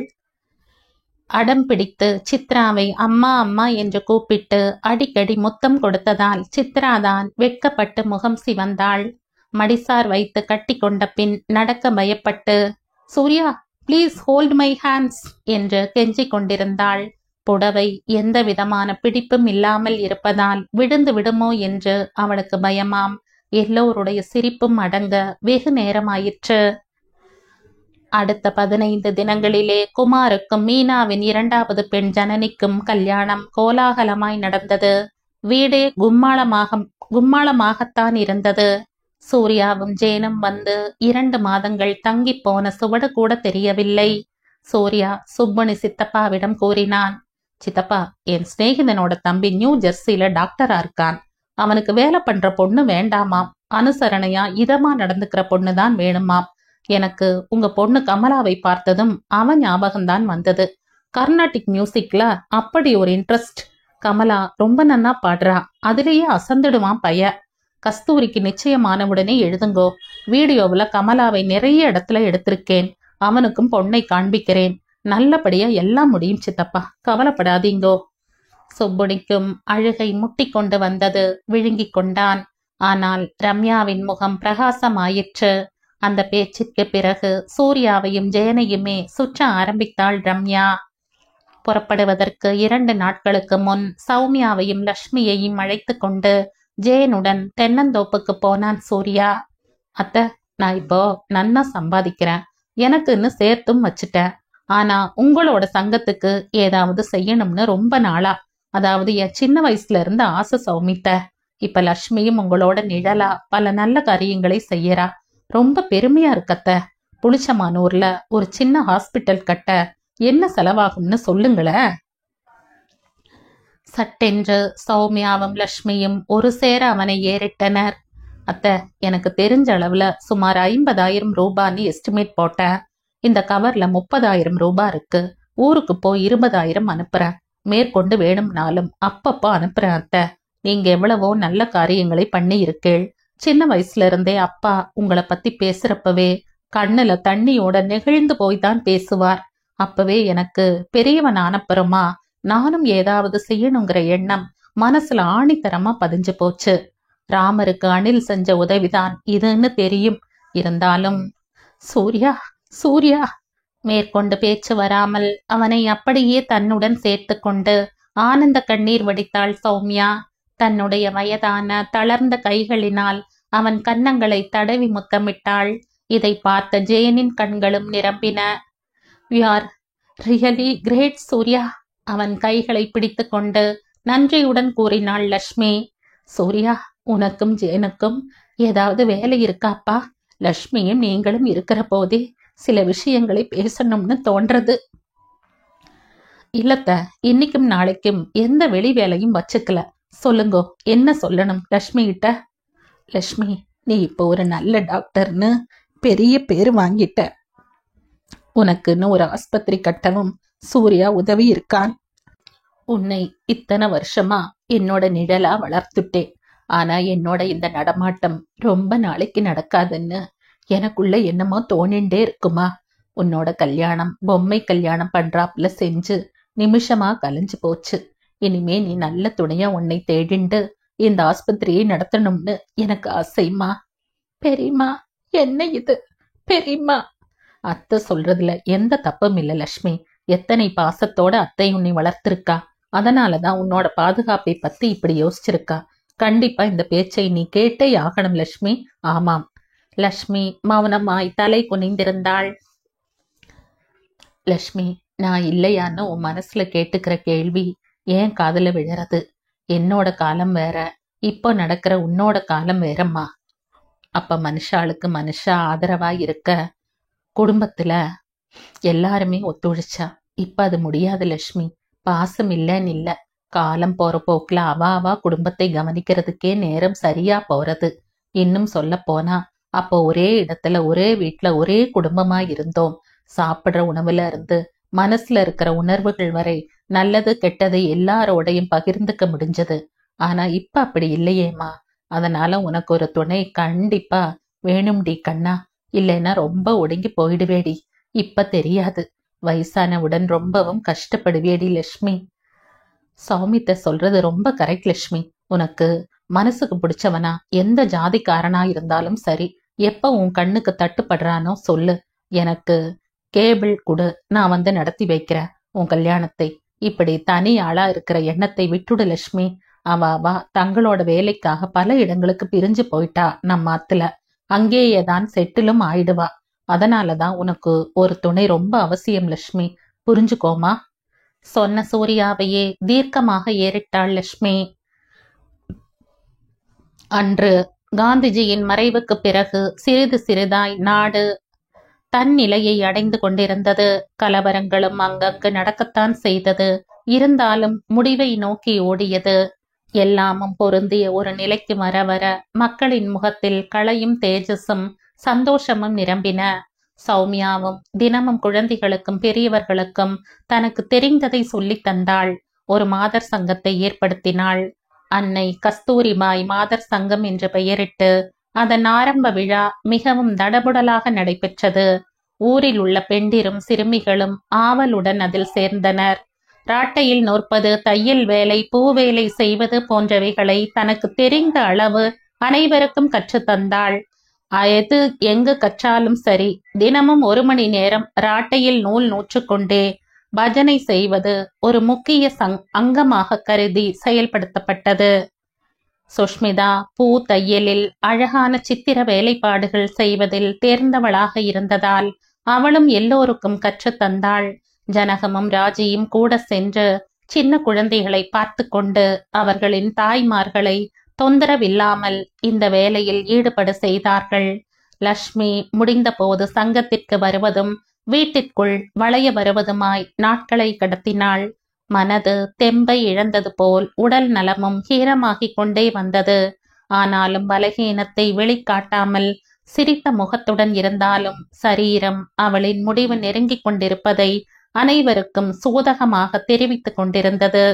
அடம் பிடித்து சித்ராவை அம்மா அம்மா என்று கூப்பிட்டு அடிக்கடி முத்தம் கொடுத்ததால் சித்ராதான் வெட்கப்பட்டு முகம் சிவந்தாள். மடிசார் வைத்து கட்டி கொண்ட பின் நடக்க பயப்பட்டு, Surya please hold my hands என்று கெஞ்சிக் கொண்டிருந்தாள். புடவை எந்த விதமான பிடிப்பும் இல்லாமல் இருப்பதால் விழுந்து விடுமோ என்று அவளுக்கு பயமாம். எல்லோருடைய சிரிப்பும் அடங்க வெகு நேரமாயிற்று. அடுத்த 15 தினங்களிலே குமாருக்கும் மீனாவின் 2வது பெண் ஜனனிக்கும் கல்யாணம் கோலாகலமாய் நடந்தது. வீடே கும்மாளமாகத்தான் இருந்தது. சூர்யாவும் ஜேனும் வந்து 2 மாதங்கள் தங்கி போன சுவடு கூட தெரியவில்லை. சூர்யா சுப்புனி சித்தப்பாவிடம் கூறினான். சித்தப்பா, என் சிநேகிதனோட தம்பி நியூ ஜெர்சியில டாக்டரா இருக்கான். அவனுக்கு வேலை பண்ற பொண்ணு வேண்டாமாம். அனுசரணையா இதமா நடந்துக்கிற பொண்ணுதான் வேணுமாம். எனக்கு உங்க பொண்ணு கமலாவை பார்த்ததும் அவன் ஞாபகம்தான் வந்தது. கர்நாடிக் மியூசிக்ல அப்படி ஒரு இன்ட்ரெஸ்ட். கமலா ரொம்ப நன்னா பாடுறா. அதிலேயே அசந்துடுவான் பைய. கஸ்தூரிக்கு நிச்சயமானவுடனே எழுதுங்கோ. வீடியோவுல கமலாவை நிறைய இடத்துல எடுத்திருக்கேன். அவனுக்கும் பொண்ணை காண்பிக்கிறேன். நல்லபடியா எல்லாம் முடியும் சித்தப்பா, கவலைப்படாதீங்கோ. சுப்புனிக்கும் அழுகை முட்டி கொண்டு வந்தது. விழுங்கிக் கொண்டான். ஆனால் ரம்யாவின் முகம் பிரகாசமாயிற்று. அந்த பேச்சிற்கு பிறகு சூர்யாவையும் ஜெயனையுமே சுற்ற ஆரம்பித்தாள் ரம்யா. புறப்படுவதற்கு 2 நாட்களுக்கு முன் சௌமியாவையும் லட்சுமியையும் அழைத்து கொண்டு ஜெயனுடன் தென்னந்தோப்புக்கு போனான் சூர்யா. அத்த, நான் இப்போ நன்னா சம்பாதிக்கிறேன், எனக்குன்னு சேர்த்தும் வச்சுட்டேன். ஆனா உங்களோட சங்கத்துக்கு ஏதாவது செய்யணும்னு ரொம்ப நாளா, அதாவது என் சின்ன வயசுல இருந்து ஆசை சௌமித்த. இப்ப லட்சுமியும் உங்களோட நிழலா பல நல்ல காரியங்களை செய்யறா. ரொம்ப பெருமையா இருக்கத்த. புளிச்சமானூர்ல ஒரு சின்ன ஹாஸ்பிட்டல் கட்ட என்ன செலவாகும்னு சொல்லுங்களேன். சட்டென்று சௌமியாவும் லட்சுமியும் ஒரு சேர அவனை ஏறிட்டனர். அத்த, எனக்கு தெரிஞ்ச அளவுல சுமார் 50,000 ரூபான்னு எஸ்டிமேட் போட்டேன். இந்த கவர்ல 30,000 ரூபாய் இருக்கு. ஊருக்கு போய் 20,000 அனுப்புறேன். மேற்கொண்டு வேணும்னாலும் அப்பப்போ அனுப்புறேன் அத்த. நீங்க எவ்வளவோ நல்ல காரியங்களை பண்ணி இருக்கீள். சின்ன வயசுல இருந்தே அப்பா உங்களை பத்தி பேசுறப்பவே கண்ணுல தண்ணியோட நெகிழ்ந்து போய்தான் பேசுவார். அப்பவே எனக்கு பெரியவன் ஆனப்புறமா நானும் ஏதாவது செய்யணுங்கிற எண்ணம் மனசுல ஆணித்தரமா பதிஞ்சு போச்சு. ராமருக்கு அணில் செஞ்ச உதவிதான் இதுன்னு தெரியும். இருந்தாலும் சூர்யா சூர்யா மேற்கொண்டு பேச்சு வராமல் அவனை அப்படியே தன்னுடன் சேர்த்து கொண்டு ஆனந்த கண்ணீர் வடித்தாள் சௌமியா. தன்னுடைய வயதான தளர்ந்த கைகளினால் அவன் கன்னங்களை தடவி முத்தமிட்டாள். இதை பார்த்த ஜெயனின் கண்களும் நிரம்பின. You are really great Surya. அவன் கைகளை பிடித்து கொண்டு நன்றியுடன் கூறினாள் லட்சுமி. சூர்யா, உனக்கும் ஜெயனுக்கும் ஏதாவது வேலை இருக்காப்பா? லட்சுமியும் நீங்களும் இருக்கிற போதே சில விஷயங்களை பேசணும்னு தோன்றது. இல்லத்த, இன்னைக்கும் நாளைக்கும் எந்த வெளி வேலையும் வச்சுக்கல. சொல்லுங்கோ, என்ன சொல்லணும் லட்சுமி கிட்ட? லட்சுமி, நீ இப்போ ஒரு நல்ல டாக்டர்னு பெரிய பேரு வாங்கிட்ட. உனக்குன்னு ஒரு ஆஸ்பத்திரி கட்டவும் சூர்யா உதவி இருக்கான். உன்னை இத்தனை வருஷமா என்னோட நிழலா வளர்த்துட்டேன். ஆனா என்னோட இந்த நடமாட்டம் ரொம்ப நாளைக்கு நடக்காதுன்னு எனக்குள்ள என்னமோ தோணிண்டே இருக்குமா. உன்னோட கல்யாணம் பொம்மை கல்யாணம் பண்றாப்புல செஞ்சு நிமிஷமா கலைஞ்சு போச்சு. இனிமே நீ நல்ல துணையா உன்னை தேடிண்டு இந்த ஆஸ்பத்திரியை நடத்தணும்னு எனக்கு ஆசைமா. பெரியம்மா, என்ன இது? பெரியம்மா, அத்தை சொல்றதுல எந்த தப்பும் இல்ல லட்சுமி. எத்தனை பாசத்தோட அத்தை உன்னை வளர்த்திருக்கா. அதனாலதான் உன்னோட பாதுகாப்பை பத்தி இப்படி யோசிச்சிருக்கா. கண்டிப்பா இந்த பேச்சை நீ கேட்டே ஆகணும் லட்சுமி. ஆமாம். லட்சுமி மௌனமாய் தலை குனிந்திருந்தாள். லட்சுமி, நான் இல்லையான்னு உன் மனசுல கேட்டுக்கிற கேள்வி ஏன் காதுல விழறது? என்னோட காலம் வேற, இப்போ நடக்கிற உன்னோட காலம் வேறம்மா. அப்ப மனுஷாளுக்கு மனுஷா ஆதரவா இருக்க குடும்பத்துல எல்லாருமே ஒத்துழைச்சா. இப்ப அது முடியாது லட்சுமி. பாசம் இல்லைன்னு இல்ல, காலம் போற போக்குல அவா குடும்பத்தை கவனிக்கிறதுக்கே நேரம் சரியா போறது. இன்னும் சொல்ல போனா அப்போ ஒரே இடத்துல ஒரே வீட்டுல ஒரே குடும்பமா இருந்தோம். சாப்பிடுற உணவுல இருந்து மனசுல இருக்கிற உணர்வுகள் வரை நல்லது கெட்டது எல்லாரோடையும் பகிர்ந்துக்க முடிஞ்சது. ஆனா இப்ப அப்படி இல்லையேம்மா. அதனால உனக்கு ஒரு துணை கண்டிப்பா வேணும்டி கண்ணா. இல்லைன்னா ரொம்ப ஒடுங்கி போயிடுவேடி. இப்ப தெரியாது, வயசானவுடன் ரொம்பவும் கஷ்டப்படுவேடி லட்சுமி. சௌமித்த சொல்றது ரொம்ப கரெக்ட் லட்சுமி. உனக்கு மனசுக்கு பிடிச்சவனா எந்த ஜாதிக்காரனா இருந்தாலும் சரி, எப்ப உன் கண்ணுக்கு தட்டுப்படுறானோ சொல்லு. எனக்கு கேபிள் கொடு, நான் வந்து நடத்தி வைக்கிறேன் உன் கல்யாணத்தை. இப்படி தனி ஆளா இருக்கிற எண்ணத்தை விட்டுடு லட்சுமி. அவா தங்களோட வேலைக்காக பல இடங்களுக்கு பிரிஞ்சு போயிட்டா. நம்ம ஆத்துல அங்கேயேதான் செட்டிலும் ஆயிடுவா. அதனாலதான் உனக்கு ஒரு துணை ரொம்ப அவசியம் லட்சுமி. புரிஞ்சுக்கோமா. சொன்ன சூர்யாவையே தீர்க்கமாக ஏறிட்டாள் லட்சுமி. அன்று காந்திஜியின் மறைவுக்கு பிறகு சிறிது சிறிதாய் நாடு தன் நிலையை அடைந்து கொண்டிருந்தது. கலவரங்களும் அங்கங்கு நடக்கத்தான் செய்தது. இருந்தாலும் முடிவை நோக்கி ஓடியது. எல்லாமும் பொருந்திய ஒரு நிலைக்கு வர வர மக்களின் முகத்தில் களையும் தேஜஸும் சந்தோஷமும் நிரம்பின. சௌமியாவும் தினமும் குழந்தைகளுக்கும் பெரியவர்களுக்கும் தனக்கு தெரிந்ததை சொல்லித் தந்தாள். ஒரு மாதர் சங்கத்தை ஏற்படுத்தினாள். அன்னை கஸ்தூரிபாய் மாதர் சங்கம் என்று பெயரிட்டு அதன் ஆரம்ப விழா மிகவும் தடபுடலாக நடைபெற்றது. ஊரில் உள்ள பெண்டிரும் சிறுமிகளும் ஆவலுடன் அதில் சேர்ந்தனர். ராட்டையில் நோற்பது, தையல் வேலை, பூவேலை செய்வது போன்றவைகளை தனக்கு தெரிந்த அளவு அனைவருக்கும் கற்றுத்தந்தாள். எது எங்கு கற்றாலும் சரி, தினமும் 1 மணி நேரம் ராட்டையில் நூல் நூற்றுக்கொண்டே பஜனை செய்வது ஒரு முக்கிய அங்கமாக கருதி செயல்படுத்தப்பட்டது. சுஷ்மிதா பூ தையலில் அழகான சித்திர வேலைப்பாடுகள் செய்வதில் தேர்ந்தவளாக இருந்ததால் அவளும் எல்லோருக்கும் கற்றுத் தந்தாள். ஜனகமும் ராஜியும் கூட சென்று சின்ன குழந்தைகளை பார்த்து கொண்டு அவர்களின் தாய்மார்களை தொந்தரவில்லாமல் இந்த வேலையில் ஈடுபட செய்தார்கள். லக்ஷ்மி முடிந்தபோது சங்கத்திற்கு வருவதும் வீட்டிற்குள் வளைய வருவதுமாய் நாட்களை கடத்தினாள். மனது தெம்பை இழந்தது போல் உடல் நலமும் ஹீரமாகிக் கொண்டே வந்தது. ஆனாலும் பலகீனத்தை வெளிக்காட்டாமல் சிரித்த முகத்துடன் இருந்தாலும் சரீரம் அவளின் முடிவு நெருங்கிக் கொண்டிருப்பதை அனைவருக்கும் சூதகமாக தெரிவித்துக் கொண்டிருந்தது.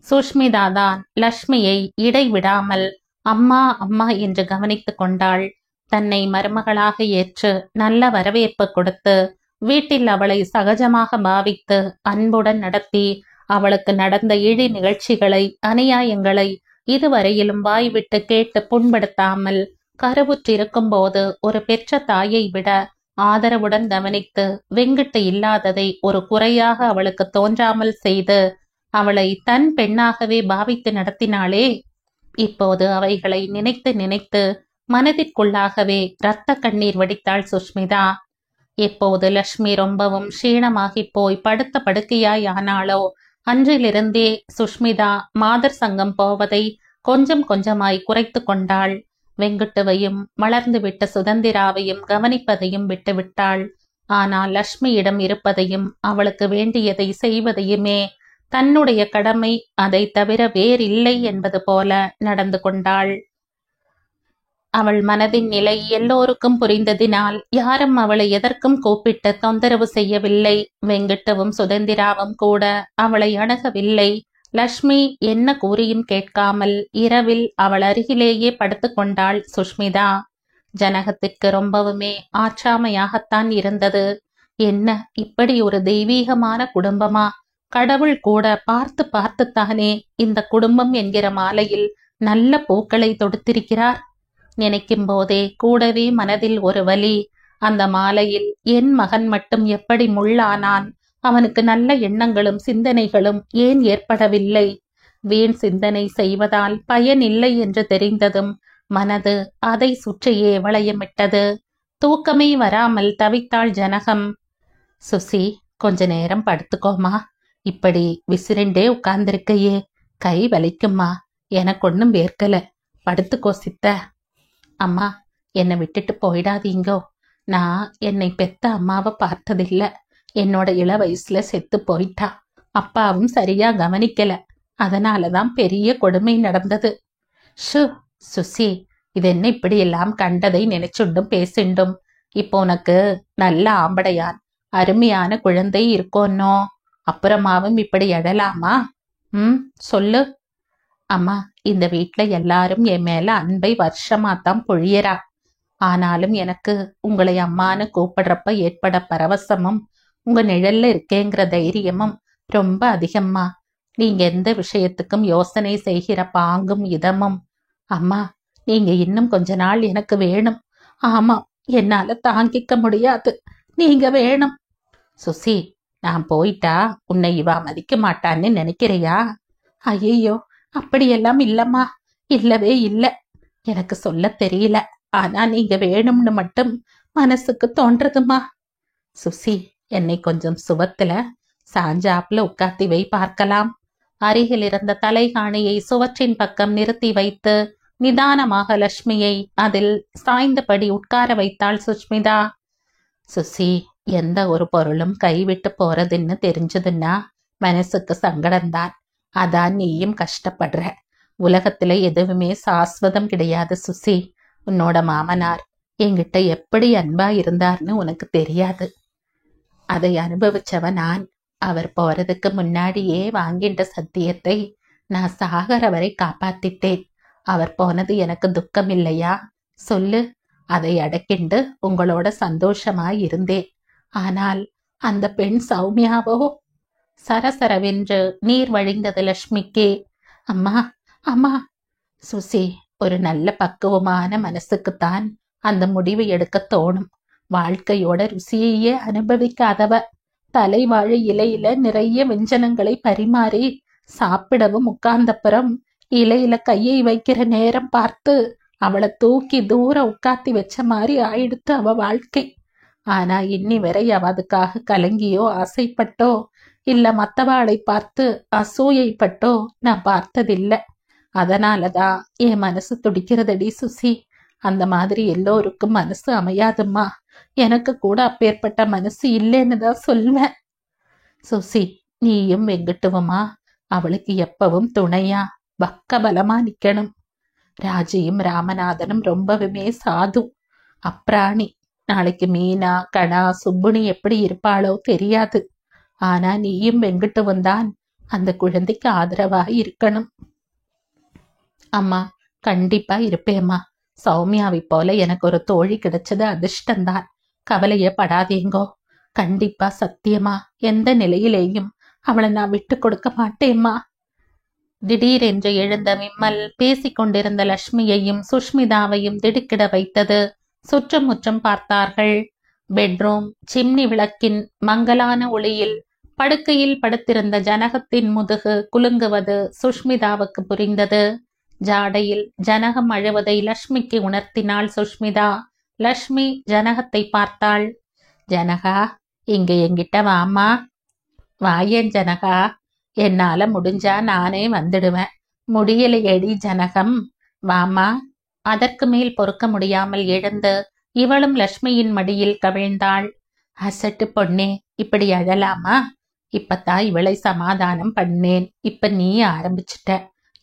சுஷ்மிதாதான் லக்ஷ்மியை இடைவிடாமல் அம்மா அம்மா என்று கவனித்துக் கொண்டாள். தன்னை மருமகளாக ஏற்று நல்ல வரவேற்பு கொடுத்து வீட்டில் அவளை சகஜமாக பாவித்து அன்புடன் நடத்தி அவளுக்கு நடந்த இழி நிகழ்ச்சிகளை அநியாயங்களை இதுவரையிலும் வாய்விட்டு கேட்டு புண்படுத்தாமல் கருவுற்றிருக்கும் போது ஒரு பெற்ற தாயை விட ஆதரவுடன் கவனித்து வெங்கிட்டு இல்லாததை ஒரு குறையாக அவளுக்கு தோன்றாமல் செய்து அவளை தன் பெண்ணாகவே பாவித்து நடத்தினாளே. இப்போது அவைகளை நினைத்து நினைத்து மனதிற்குள்ளாகவே இரத்த கண்ணீர் வடித்தாள் சுஷ்மிதா. எப்போது லக்ஷ்மி ரொம்பவும் க்ஷீணமாகி போய் படுத்த படுக்கையாய் ஆனாளோ அன்றிலிருந்தே சுஷ்மிதா மாதர் சங்கம் போவதை கொஞ்சம் கொஞ்சமாய் குறைத்து கொண்டாள். வெங்குட்டுவையும் வளர்ந்துவிட்ட சுதந்திராவையும் கவனிப்பதையும் விட்டுவிட்டாள். ஆனால் லக்ஷ்மியிடம் இருப்பதையும் அவளுக்கு வேண்டியதை செய்வதையுமே தன்னுடைய கடமை, அதை தவிர வேறில்லை என்பது போல நடந்து கொண்டாள். அவள் மனதின் நிலை எல்லோருக்கும் புரிந்ததினால் யாரும் அவளை எதற்கும் கூப்பிட்டு தொந்தரவு செய்யவில்லை. வெங்கிட்டவும் சுதந்திராவும் கூட அவளை அணுகவில்லை. லக்ஷ்மி என்ன கூறியும் கேட்காமல் இரவில் அவள் அருகிலேயே படுத்து கொண்டாள் சுஷ்மிதா. ஜனகத்திற்கு ரொம்பவுமே ஆற்றாமையாகத்தான் இருந்தது. என்ன இப்படி ஒரு தெய்வீகமான குடும்பமா? கடவுள் கூட பார்த்து பார்த்துத்தானே இந்த குடும்பம் என்கிற மாலையில் நல்ல பூக்களை தொடுத்திருக்கிறார். நினைக்கும் போதே கூடவே மனதில் ஒரு வலி. அந்த மாலையில் என் மகன் மட்டும் எப்படி முள்ளானான்? அவனுக்கு நல்ல எண்ணங்களும் சிந்தனைகளும் ஏன் ஏற்படவில்லை? வீண் சிந்தனை செய்வதால் பயனில்லை என்று தெரிந்ததும் மனது அதை சுற்றியே வளையமிட்டது. தூக்கமே வராமல் தவித்தாள் ஜனகம். சுசி, கொஞ்ச நேரம் படுத்துக்கோமா. இப்படி விசிறிண்டே உட்கார்ந்திருக்கையே கை வலிக்குமா? எனக்கு ஒன்னும் வேர்க்கல. படுத்துக்கோ சித்த. அம்மா, என்னை விட்டுட்டு போயிடாதீங்கோ. நான் என்னை பெத்த அம்மாவை பார்த்ததில்ல. என்னோட இள வயசுல செத்து போயிட்டா. அப்பாவும் சரியா கவனிக்கல. அதனாலதான் பெரிய கொடுமை நடந்தது. சுசி, இது என்ன இப்படி எல்லாம் கண்டதை நினைச்சுண்டும் பேசிண்டும்? இப்போ உனக்கு நல்ல ஆம்படையான் அருமையான குழந்தை இருக்கோன்னோ, அப்புறமாவும் இப்படி எழலாமா? சொல்லு. அம்மா, இந்த வீட்ல எல்லாரும் என் மேல அன்பை வருஷமாத்தான் பொழியறா. ஆனாலும் எனக்கு உங்களை அம்மான்னு கூப்பிடுறப்ப ஏற்பட பரவசமும் உங்க நிழல்ல இருக்கேங்கிற தைரியமும் ரொம்ப அதிகம்மா. நீங்க எந்த விஷயத்துக்கும் யோசனை செய்கிற பாங்கும் இதமும். அம்மா, நீங்க இன்னும் கொஞ்ச நாள் எனக்கு வேணும். ஆமா, என்னால தாங்கிக்க முடியாது. நீங்க வேணும். சுசி, நான் போயிட்டா உன்னை இவா மதிக்க மாட்டான்னு நினைக்கிறியா? ஐயோ, அப்படியெல்லாம் இல்லம்மா. இல்லவே இல்ல. எனக்கு சொல்ல தெரியல. ஆனா நீங்க வேணும்னு மட்டும் மனசுக்கு தோன்றதுமா. சுசி, என்னை கொஞ்சம் சுவத்துல சாஞ்சாப்புல உட்காத்தி வை பார்க்கலாம். அருகில் இருந்த தலைகாணியை சுவற்றின் பக்கம் நிறுத்தி வைத்து நிதானமாக லக்ஷ்மியை அதில் சாய்ந்தபடி உட்கார வைத்தாள் சுஷ்மிதா. சுசி, எந்த ஒரு பொருளும் கைவிட்டு போறதுன்னு தெரிஞ்சதுன்னா மனசுக்கு சங்கடம்தான். அதான் நீயும் கஷ்டப்படுற. உலகத்துல எதுவுமே சாஸ்வதம் கிடையாது சுசி. உன்னோட மாமனார் என்கிட்ட எப்படி அன்பா இருந்தார்னு உனக்கு தெரியாது. அதை அனுபவிச்சவ நான். அவர் போறதுக்கு முன்னாடியே வாங்கின்ற சத்தியத்தை நான் சாகர வரை காப்பாத்திட்டேன். அவர் போனது எனக்கு துக்கம் இல்லையா? சொல்லு. அதை அடக்கிண்டு உங்களோட சந்தோஷமாய் இருந்தேன். ஆனால் அந்த பெண் சௌமியாவோ? சரசரவென்று நீர் வழிந்தது லக்ஷ்மிக்கே. அம்மா, அம்மா. சுசி, ஒரு நல்ல பக்குவமான மனசுக்குத்தான் அந்த முடிவு எடுக்க தோணும். வாழ்க்கையோட ருசியையே அனுபவிக்காதவ தலைவாழை இலையில நிறைய வெஞ்சனங்களை பரிமாறி சாப்பிடவும் உட்கார்ந்தப்புறம் இலையில கையை வைக்கிற நேரம் பார்த்து அவளை தூக்கி தூரம் உட்காத்தி வச்ச மாதிரி ஆயிடுத்து அவ வாழ்க்கை. ஆனா இன்னி வரை அவ அதுக்காக கலங்கியோ ஆசைப்பட்டோ இல்ல மத்தவாளை பார்த்து அசூயைப்பட்டோ நான் பார்த்ததில்ல. அதனாலதான் என் மனசு துடிக்கிறதடி சுசி. அந்த மாதிரி எல்லோருக்கும் மனசு அமையாதும்மா. எனக்கு கூட அப்பேற்பட்ட மனசு இல்லைன்னு தான் சொல்வேன். சுசி, நீயும் வெங்கட்டுவமா அவளுக்கு எப்பவும் துணையா பக்க பலமா நிக்கணும். ராஜியும் ராமநாதனும் ரொம்பவுமே சாது, அப்ராணி. நாளைக்கு மீனா கணா சுப்புனி எப்படி இருப்பாளோ தெரியாது. ஆனா நீயும் வெங்கட்டுவும் தான் அந்த குழந்தைக்கு ஆதரவாக இருக்கணும். அம்மா, கண்டிப்பா இருப்பேம்மா. சௌமியாவை போல எனக்கு ஒரு தோழி கிடைச்சது அதிர்ஷ்டந்தான். கவலையே படாதீங்கோ. கண்டிப்பா சத்தியமா எந்த நிலையிலேயும் அவளை நான் விட்டு கொடுக்க மாட்டேம்மா. திடீரென்று எழுந்த விம்மல் பேசிக்கொண்டிருந்த லட்சுமியையும் சுஷ்மிதாவையும் திடுக்கிட வைத்தது. சுற்றும் முற்றும் பார்த்தார்கள். பெட்ரூம் சிம்னி விளக்கின் மங்கலான ஒளியில் படுக்கையில் படுத்திருந்த ஜனகத்தின் முதுகு குலுங்குவது சுஷ்மிதாவுக்கு புரிந்தது. ஜாடையில் ஜனகம் அழுவதை லட்சுமிக்கு உணர்த்தினாள் சுஷ்மிதா. லட்சுமி ஜனகத்தை பார்த்தாள். ஜனகா, இங்க என்கிட்ட வாமா. வாயேன் ஜனகா, என்னால முடிஞ்சா நானே வந்துடுவேன். முடியலையேடி ஜனகம், வாமா. அதற்கு மேல் பொறுக்க முடியாமல் எழுந்து இவளும் லட்சுமியின் மடியில் கவிழ்ந்தாள். அசட்டு பொண்ணே, இப்படி அழலாமா? இப்பத்தான் இவளை சமாதானம் பண்ணேன். இப்ப நீ ஆரம்பிச்சிட்ட.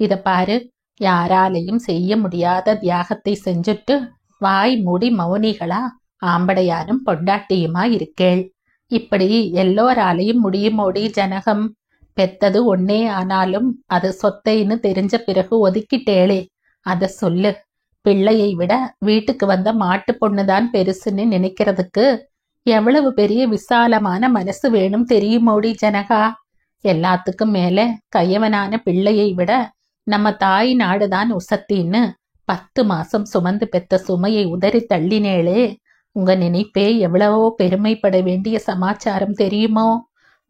இத பாரு, யாராலையும் செய்ய முடியாத தியாகத்தை செஞ்சுட்டு வாய் மூடி மௌனிகளா ஆம்படையாரும் பொண்டாட்டியுமா இருக்கேள். இப்படி எல்லோராலையும் முடியுமோடி ஜனகம்? பெத்தது ஒன்னே ஆனாலும் அது சொத்தைன்னு தெரிஞ்ச பிறகு ஒதுக்கிட்டேளே, அத சொல்லு. பிள்ளையை விட வீட்டுக்கு வந்த மாட்டு பொண்ணுதான் பெருசுன்னு நினைக்கிறதுக்கு எவ்வளவு பெரிய விசாலமான மனசு வேணும் தெரியுமோடி ஜனகா? எல்லாத்துக்கும் மேல கையவனான பிள்ளையை விட நம்ம தாய் நாடுதான் உசத்தின்னு 10 மாசம் சுமந்து பெத்த சுமையை உதறி தள்ளினேளே. உங்க நினைப்பே எவ்வளவோ பெருமைப்பட வேண்டிய சமாச்சாரம் தெரியுமோ?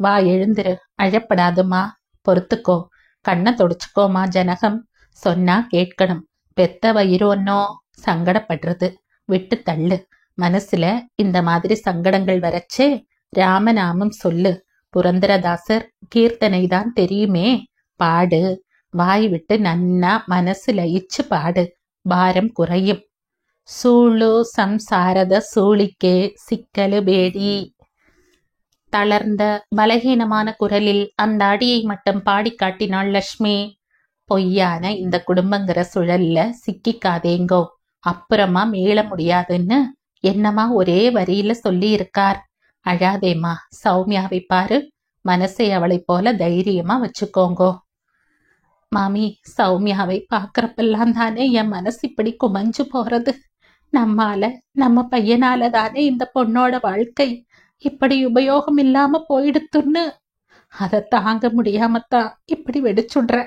வா, எழுந்திரு. அழப்படாதுமா, பொறுத்துக்கோ. கண்ணை தொடச்சுக்கோமா ஜனகம். சொன்னா கேட்கணும். பெத்த வயிறு ஒன்னோ சங்கடப்படுறது விட்டு தள்ளு. மனசுல இந்த மாதிரி சங்கடங்கள் வரச்சே ராமநாமம் சொல்லு. புரந்தரதாசர் கீர்த்தனை தான் தெரியுமே, பாடு. வாய் விட்டு நன்னா மனசு லயிச்சு பாடு. பாரம் குறையும். சூழு சம்சாரத சூழிக்கே சிக்கலு பேடி. தளர்ந்த பலகீனமான குரலில் அந்த அடியை மட்டும் பாடி காட்டினாள் லட்சுமி. பொய்யான இந்த குடும்பங்கிற சுழல்ல சிக்கிக்காதேங்கோ, அப்புறமா மீள முடியாதுன்னு என்னமா ஒரே வரியில சொல்லி இருக்கார். அழாதேமா, சௌமியாவை பாரு. மனசை அவளை போல தைரியமா வச்சுக்கோங்கோ. மாமி, சௌமியாவை பாக்குறப்பெல்லாம் தானே என் மனசு இப்படி குமஞ்சு போறது. நம்ம பையனால தானே இந்த பொண்ணோட வாழ்க்கை இப்படி உபயோகம் இல்லாம போயிடுத்துன்னு அதை தாங்க முடியாமத்தான் இப்படி வெடிச்சுடுற.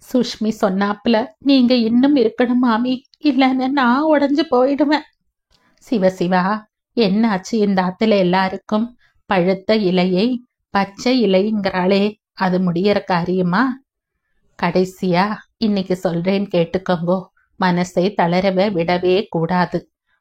சுஷ்மி சொன்னாப்புல நீங்க இன்னும் இருக்கணும் மாமி, இல்லைன்னு நான் உடஞ்சு போயிடுவேன். சிவசிவா, என்னாச்சு இந்த ஆத்துல எல்லாருக்கும்? பழுத்த இலையை பச்சை இலைங்கிறாளே, அது முடியற காரியமா? கடைசியா இன்னைக்கு சொல்றேன் கேட்டுக்கோங்கோ. மனசை தளரவே விடவே கூடாது.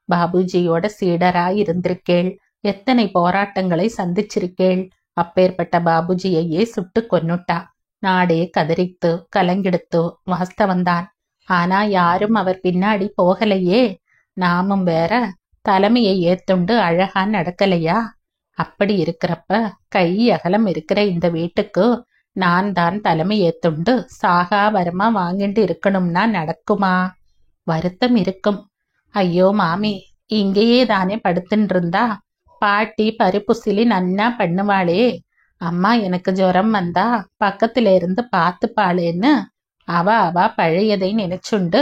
பாபுஜியோட சீடராய் இருந்திருக்கேள். எத்தனை போராட்டங்களை சந்திச்சிருக்கேள். அப்பேற்பட்ட பாபுஜியையே சுட்டு கொன்னுட்டா. நாடே கதறித்து கலங்கெடுத்து வாஸ்தவந்தான். ஆனா யாரும் அவர் பின்னாடி போகலையே. நாமும் வேற தலைமையை ஏத்துண்டு அழகா நடக்கலையா? அப்படி இருக்கிறப்ப கை அகலம் இருக்கிற இந்த வீட்டுக்கு நான் தான் தலைமை ஏத்துண்டு சாகா வரமா வாங்கிட்டு இருக்கணும்னா நடக்குமா? வருத்தம் இருக்கும். ஐயோ மாமி, இங்கேயே தானே படுத்துட்டு இருந்தா பாட்டி பருப்புசிலி நன்னா பண்ணுவாளே. அம்மா எனக்கு ஜுரம் வந்தா பக்கத்துல இருந்து பார்த்துப்பாளேன்னு அவ பழையதை நினைச்சுண்டு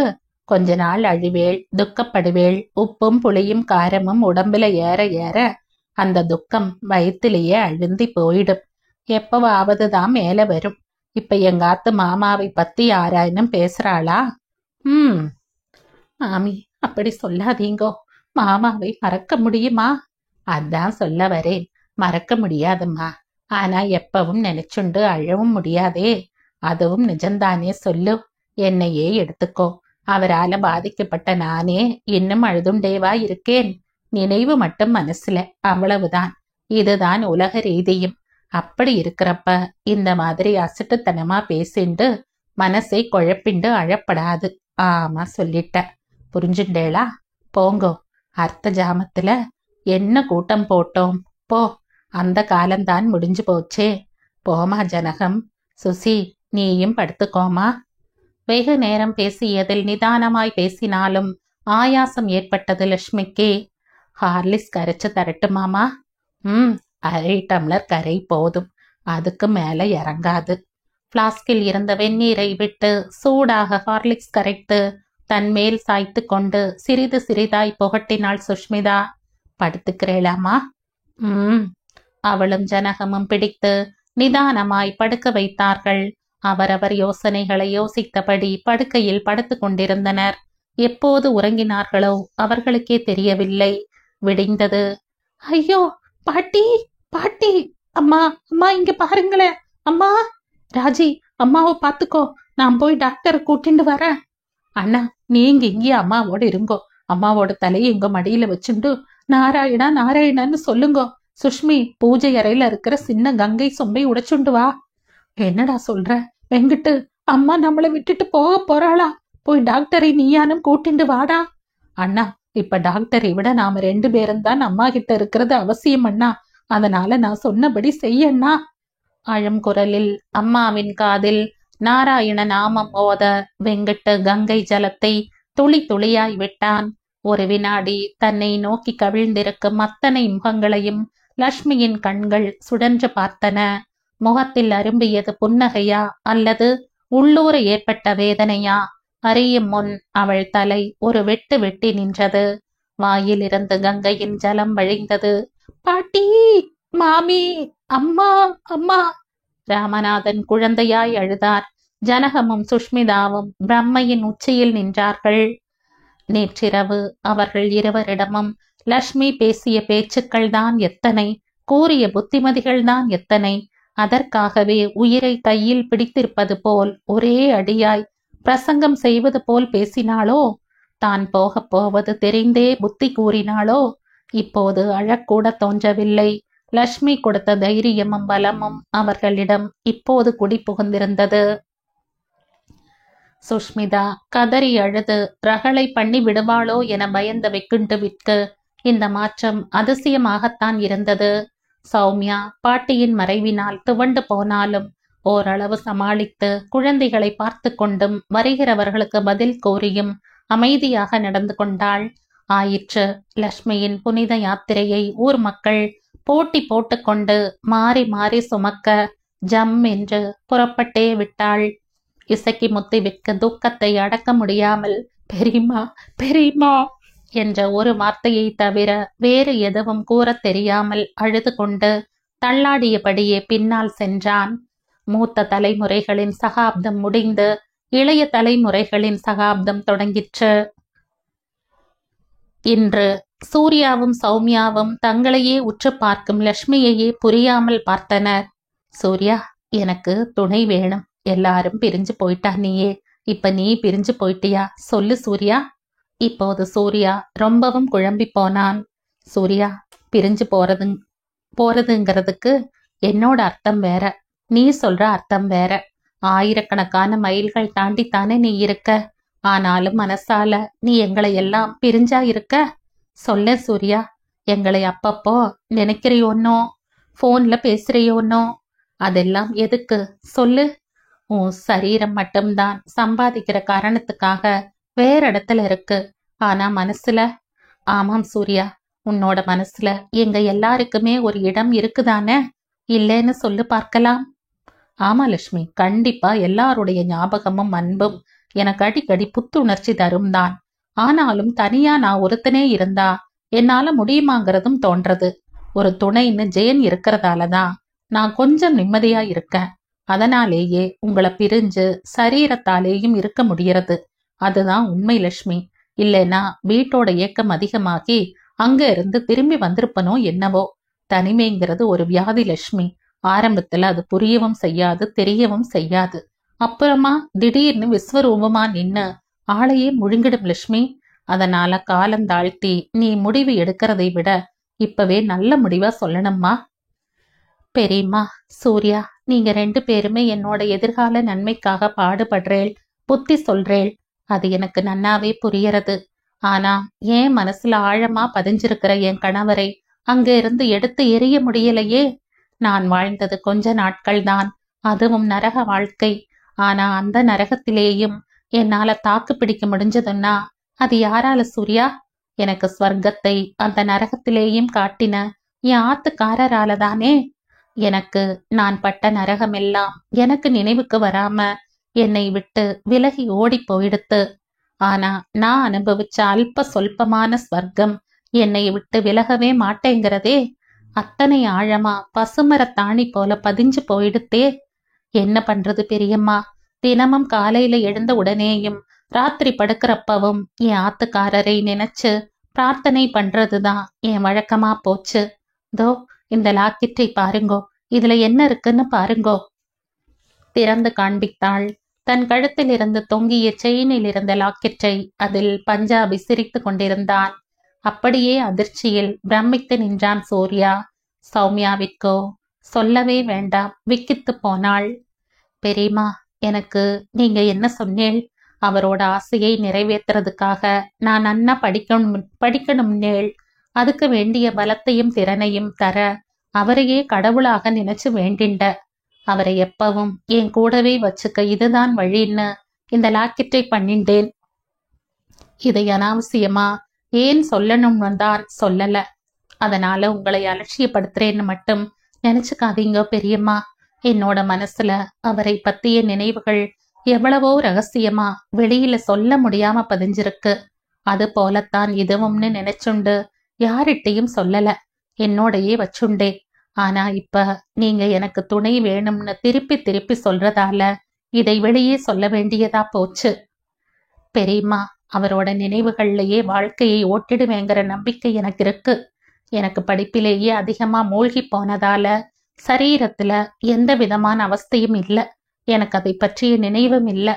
கொஞ்ச நாள் அழுவேள், துக்கப்படுவேள். உப்பும் புளியும் காரமும் உடம்புல ஏற ஏற அந்த துக்கம் வயிற்றிலேயே அழுந்தி போயிடும். எப்பவாவதுதான் மேல வரும். இப்ப எங்காத்து மாமாவை பத்தி யாராயினும் பேசுறாளா? மாமி, அப்படி சொல்லாதீங்கோ. மாமாவை மறக்க முடியுமா? அதான் சொல்ல வரேன். மறக்க முடியாதும்மா. ஆனா எப்பவும் நினைச்சுண்டு அழவும் முடியாதே. அதுவும் நிஜம்தானே சொல்லு. என்னையே எடுத்துக்கோ. அவரால பாதிக்கப்பட்ட நானே இன்னும் அழுதுண்டேவா இருக்கேன். நினைவு மட்டும் மனசுல, அவ்வளவுதான். இதுதான் உலக ரீதியும். அப்படி இருக்கிறப்ப இந்த மாதிரி அசட்டுத்தனமா பேசிண்டு மனசை குழப்பிண்டு அழப்படாது. ஆமா சொல்லிட்ட. புரிஞ்சுண்டேளா? போங்கோ. அர்த்த ஜாமத்துல என்ன கூட்டம் போட்டோம். போ, அந்த காலம்தான் முடிஞ்சு போச்சே. போமா ஜனகம். சுசி, நீயும் படுத்துக்கோமா. வெகு நேரம் பேசியதில் நிதானமாய் பேசினாலும் ஆயாசம் ஏற்பட்டது லட்சுமிக்கு. ஹார்லிக்ஸ் கரைச்சு தரட்டுமாமா? அரை டம்ளர் கரை போதும், அதுக்கு மேல இறங்காது. பிளாஸ்கில் இருந்த வெந்நீரை விட்டு சூடாக ஹார்லிக்ஸ் கரைத்து தன் மேல் சாய்த்து கொண்டு சிறிது சிறிதாய் புகட்டினாள் சுஷ்மிதா. படுத்துக்கிறேளாமா? அவளும் ஜனகமும் பிடித்து நிதானமாய் படுக்க வைத்தார்கள். அவரவர் யோசனைகளை யோசித்தபடி படுக்கையில் படுத்து கொண்டிருந்தனர். எப்போது உறங்கினார்களோ அவர்களுக்கே தெரியவில்லை. விடிந்தது. ஐயோ பாட்டி, பாட்டி, அம்மா, அம்மா இங்க பாருங்களேன். அம்மா. ராஜி, அம்மாவை பாத்துக்கோ, நான் போய் டாக்டரை கூட்டிட்டு வரேன். அண்ணா, நீங்க இங்கேயே அம்மாவோட இருங்கோ. அம்மாவோட தலையை எங்க மடியில வச்சுண்டு நாராயணா நாராயணன்னு சொல்லுங்கோ. சுஷ்மி, பூஜை அறையில இருக்கிற சின்ன கங்கை சொம்பை உடைச்சுண்டு வா. என்னடா சொல்ற வெங்கிட்டு? அம்மா நம்மளை விட்டுட்டு போக போறாளா? போய் டாக்டரை நீயானும் கூட்டிண்டு வாடா. அண்ணா, இப்ப டாக்டரை விட நாம 2 பேரும் தான் அம்மா கிட்ட இருக்கிறது அவசியம் அண்ணா. அதனால நான் சொன்னபடி செய்யண்ணா. அழும் குரலில் அம்மாவின் காதில் நாராயண நாமம் ஓத வெங்கிட்டு கங்கை ஜலத்தை துளி துளியாய் விட்டான். ஒரு வினாடி தன்னை நோக்கி கவிழ்ந்திருக்கும் அத்தனை முகங்களையும் லட்சுமியின் கண்கள் சுழன்று பார்த்தன. முகத்தில் அரும்பியது புன்னகையா அல்லது உள்ளூர ஏற்பட்ட வேதனையா? அறியும் முன் அவள் தலை ஒரு வெட்டு வெட்டி நின்றது. வாயிலிருந்து கங்கையின் ஜலம் வழிந்தது. பாட்டி, மாமி, அம்மா, அம்மா. ராமநாதன் குழந்தையாய் அழுதார். ஜனகமும் சுஷ்மிதாவும் பிரம்மையின் உச்சியில் நின்றார்கள். நேற்றிரவு அவர்கள் இருவரிடமும் லட்சுமி பேசிய பேச்சுக்கள் தான் எத்தனை, கூறிய புத்திமதிகள் தான் எத்தனை. அதற்காகவே உயிரை கையில் பிடித்திருப்பது போல் ஒரே அடியாய் பிரசங்கம் செய்வது போல் பேசினாளோ? தான் போகப் போவது தெரிந்தே புத்தி கூறினாளோ? இப்போது அழக்கூட தோன்றவில்லை. லட்சுமி கொடுத்த தைரியமும் பலமும் அவர்களிடம் இப்போது குடி புகுந்திருந்தது. சுஷ்மிதா கதறி அழுது ரகளை பண்ணி விடுவாளோ என பயந்த வெக்குண்டுவிற்கு இந்த மாற்றம் அதிசயமாகத்தான் இருந்தது. சௌமியா பாட்டியின் மறைவினால் துவண்டு போனாலும் ஓரளவு சமாளித்து குழந்தைகளை பார்த்து கொண்டும் வருகிறவர்களுக்கு பதில் கூறியும் அமைதியாக நடந்து கொண்டாள். ஆயிற்று. லட்சுமியின் புனித யாத்திரையை ஊர் மக்கள் போட்டி போட்டுக்கொண்டு மாறி மாறி சுமக்க ஜம் என்று புறப்பட்டே விட்டாள். இசக்கி முத்துவிற்கு துக்கத்தை அடக்க முடியாமல் பெரியம்மா, பெரியம்மா என்ற ஒரு வார்த்தையை தவிர வேறு எதுவும் கூறத் தெரியாமல் அழுது கொண்டு தள்ளாடியபடியே பின்னால் சென்றான். மூத்த தலைமுறைகளின் சகாப்தம் முடிந்து இளைய தலைமுறைகளின் சகாப்தம் தொடங்கிற்று. இன்று சூர்யாவும் சௌமியாவும் தங்களையே உற்று பார்க்கும் லட்சுமியையே புரியாமல் பார்த்தனர். சூர்யா, எனக்கு துணை வேணும். எல்லாரும் பிரிஞ்சு போயிட்டா நீயே, இப்ப நீ பிரிஞ்சு போயிட்டியா? சொல்லு சூர்யா. இப்போது சூர்யா ரொம்பவும் குழம்பி போனான். சூர்யா, பிரிஞ்சு போறதுங்கிறதுக்கு என்னோட அர்த்தம் வேற, நீ சொல்ற அர்த்தம் வேற. ஆயிரக்கணக்கான மைல்கள் தாண்டித்தானே நீ இருக்க. ஆனாலும் மனசால நீ எங்களை எல்லாம் பிரிஞ்சா இருக்க. சொல்ல சூர்யா, எங்களை அப்பப்போ நினைக்கிறையோன்னோ, போன்ல பேசுறையோன்னோ, அதெல்லாம் எதுக்கு சொல்லு? உன் சரீரம் மட்டும்தான் சம்பாதிக்கிற காரணத்துக்காக வேற இடத்துல இருக்கு. ஆனா மனசுல? ஆமாம் சூர்யா, உன்னோட மனசுல எங்க எல்லாருக்குமே ஒரு இடம் இருக்குதானே? இல்லைன்னு சொல்லு பார்க்கலாம். ஆமா லட்சுமி, கண்டிப்பா எல்லாருடைய ஞாபகமும் அன்பும் எனக்கு அடிக்கடி புத்துணர்ச்சி தரும் தான். ஆனாலும் தனியா நான் ஒருத்தனே இருந்தா என்னால முடியுமாங்கிறதும் தோன்றது. ஒரு துணைன்னு ஜெயன் இருக்கிறதாலதான் நான் கொஞ்சம் நிம்மதியா இருக்கேன். அதனாலேயே உங்களை பிரிஞ்சு சரீரத்தாலேயும் இருக்க முடியறது. அதுதான் உண்மை லட்சுமி. இல்லைன்னா வீட்டோட ஏக்கம் அதிகமாகி அங்க இருந்து திரும்பி வந்திருப்பனோ என்னவோ. தனிமைங்கிறது ஒரு வியாதி லட்சுமி. ஆரம்பத்துல அது புரியவும் செய்யாது, தெரியவும் செய்யாது. அப்புறமா திடீர்னு விஸ்வரூபமா நின்னு ஆளையே முழுங்கிடும் லட்சுமி. அதனால காலந்தாழ்த்தி நீ முடிவு எடுக்கிறதை விட இப்பவே நல்ல முடிவா சொல்லணும்மா. பெரியம்மா, சூர்யா, நீங்க 2 பேருமே என்னோட எதிர்கால நன்மைக்காக பாடுபடுறேள், புத்தி சொல்றேள். அது எனக்கு நன்னாவே புரியறது. ஆனா என் மனசுல ஆழமா பதிஞ்சிருக்கிற என் கணவரை அங்க இருந்து எடுத்து எறிய முடியலையே. நான் வாழ்ந்தது கொஞ்ச நாட்கள்தான், அதுவும் நரக வாழ்க்கை. ஆனா அந்த நரகத்திலேயும் என்னால தாக்கு பிடிக்க முடிஞ்சதுன்னா அது யாரால சூர்யா? எனக்கு ஸ்வர்க்கத்தை அந்த நரகத்திலேயும் காட்டின என் ஆத்துக்காரரால தானே. எனக்கு நான் பட்ட நரகமெல்லாம் எனக்கு நினைவுக்கு வராம என்னை விட்டு விலகி ஓடி போயிடுத்து. ஆனா நான் அனுபவிச்ச அல்ப சொல்பமான ஸ்வர்க்கம் என்னை விட்டு விலகவே மாட்டேங்கிறதே. அத்தனை ஆழமா பசுமரத்தாணி போல பதிஞ்சு போயிடுத்தே. என்ன பண்றது பெரியம்மா? தினமும் காலையில எழுந்த உடனேயும் ராத்திரி படுக்கிறப்பவும் என் ஆத்துக்காரரை நினைச்சு பிரார்த்தனை பண்றதுதான் என் வழக்கமா போச்சு. தோ இந்த லாக்கெட்டை பாருங்கோ, இதுல என்ன இருக்குன்னு பாருங்கோ. திறந்து காண்பித்தாள். தன் கழுத்தில் இருந்து தொங்கிய செயினில் இருந்த லாக்கெட்டை. அதில் பஞ்சாபி சிரித்து கொண்டிருந்தான். அப்படியே அதிர்ச்சியில் பிரமித்து நின்றான் சூர்யா. சௌமியாவிற்கோ சொல்லவே வேண்டாம், விக்கித்து போனாள். பெரியம்மா, எனக்கு நீங்க என்ன சொன்னேள்? அவரோட ஆசையை நிறைவேற்றுறதுக்காக நான் நன்னா படிக்கணும்னேள். அதுக்கு வேண்டிய பலத்தையும் திறனையும் தர அவரையே கடவுளாக நினைச்சு வேண்டிண்ட. அவரை எப்பவும் என் கூடவே வச்சுக்க இதுதான் வழின்னு இந்த லாக்கெட்டை பண்ணிண்டேன். இதை அனாவசியமா ஏன் சொல்லணும்னு தான் சொல்லல. அதனால உங்களை அலட்சியப்படுத்துறேன்னு மட்டும் நினைச்சுக்காதீங்க பெரியம்மா. என்னோட மனசுல அவரை பத்திய நினைவுகள் எவ்வளவோ ரகசியமா வெளியில சொல்ல முடியாம பதிஞ்சிருக்கு. அது போலத்தான் இதுவும்னு நினைச்சுண்டு யார்கிட்டையும் சொல்லல, என்னோடையே வச்சுண்டே. ஆனா இப்ப நீங்க எனக்கு துணை வேணும்னு திருப்பி திருப்பி சொல்றதால இதை வெளியே சொல்ல வேண்டியதா போச்சு. பெரியம்மா, அவரோட நினைவுகள்லயே வாழ்க்கையை ஓட்டிடுவேங்கிற நம்பிக்கை எனக்கு இருக்கு. எனக்கு படிப்பிலேயே அதிகமா மூழ்கி போனதால சரீரத்துல எந்த விதமான அவஸ்தையும் இல்ல. எனக்கு அதை பற்றிய நினைவும் இல்ல.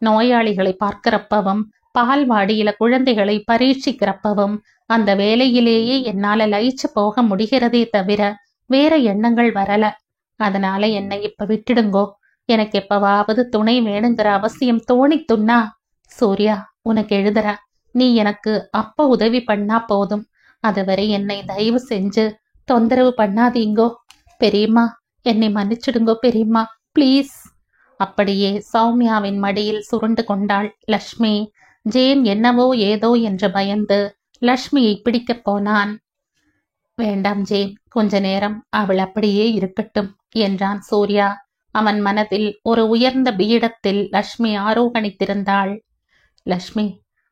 நோயாளிகளை பார்க்கிறப்பவும் பால்வாடியில குழந்தைகளை பரீட்சிக்கிறப்பவும் அந்த வேலையிலேயே என்னால லயிச்சு போக முடிகிறதே தவிர வேற எண்ணங்கள் வரல. அதனால என்னை இப்ப விட்டுடுங்கோ. எனக்கு எப்பவாவது துணை வேணுங்கிற அவசியம் தோணித்துன்னா சூர்யா உனக்கு எழுதுற, நீ எனக்கு அப்ப உதவி பண்ணா போதும். அதுவரை என்னை தயவு செஞ்சு தொந்தரவு பண்ணாதீங்கோ. பெரியம்மா, என்னை மன்னிச்சிடுங்கோ பெரியம்மா, ப்ளீஸ். அப்படியே சௌமியாவின் மடியில் சுருண்டு கொண்டாள் லக்ஷ்மி. ஜேன் என்னவோ ஏதோ என்று பயந்து லக்ஷ்மியை பிடிக்கப் போனான். வேண்டாம் ஜேன், கொஞ்ச நேரம் அவள் அப்படியே இருக்கட்டும் என்றான் சூர்யா. அவன் மனதில் ஒரு உயர்ந்த பீடத்தில் லக்ஷ்மி ஆரோகணித்திருந்தாள். லக்ஷ்மி,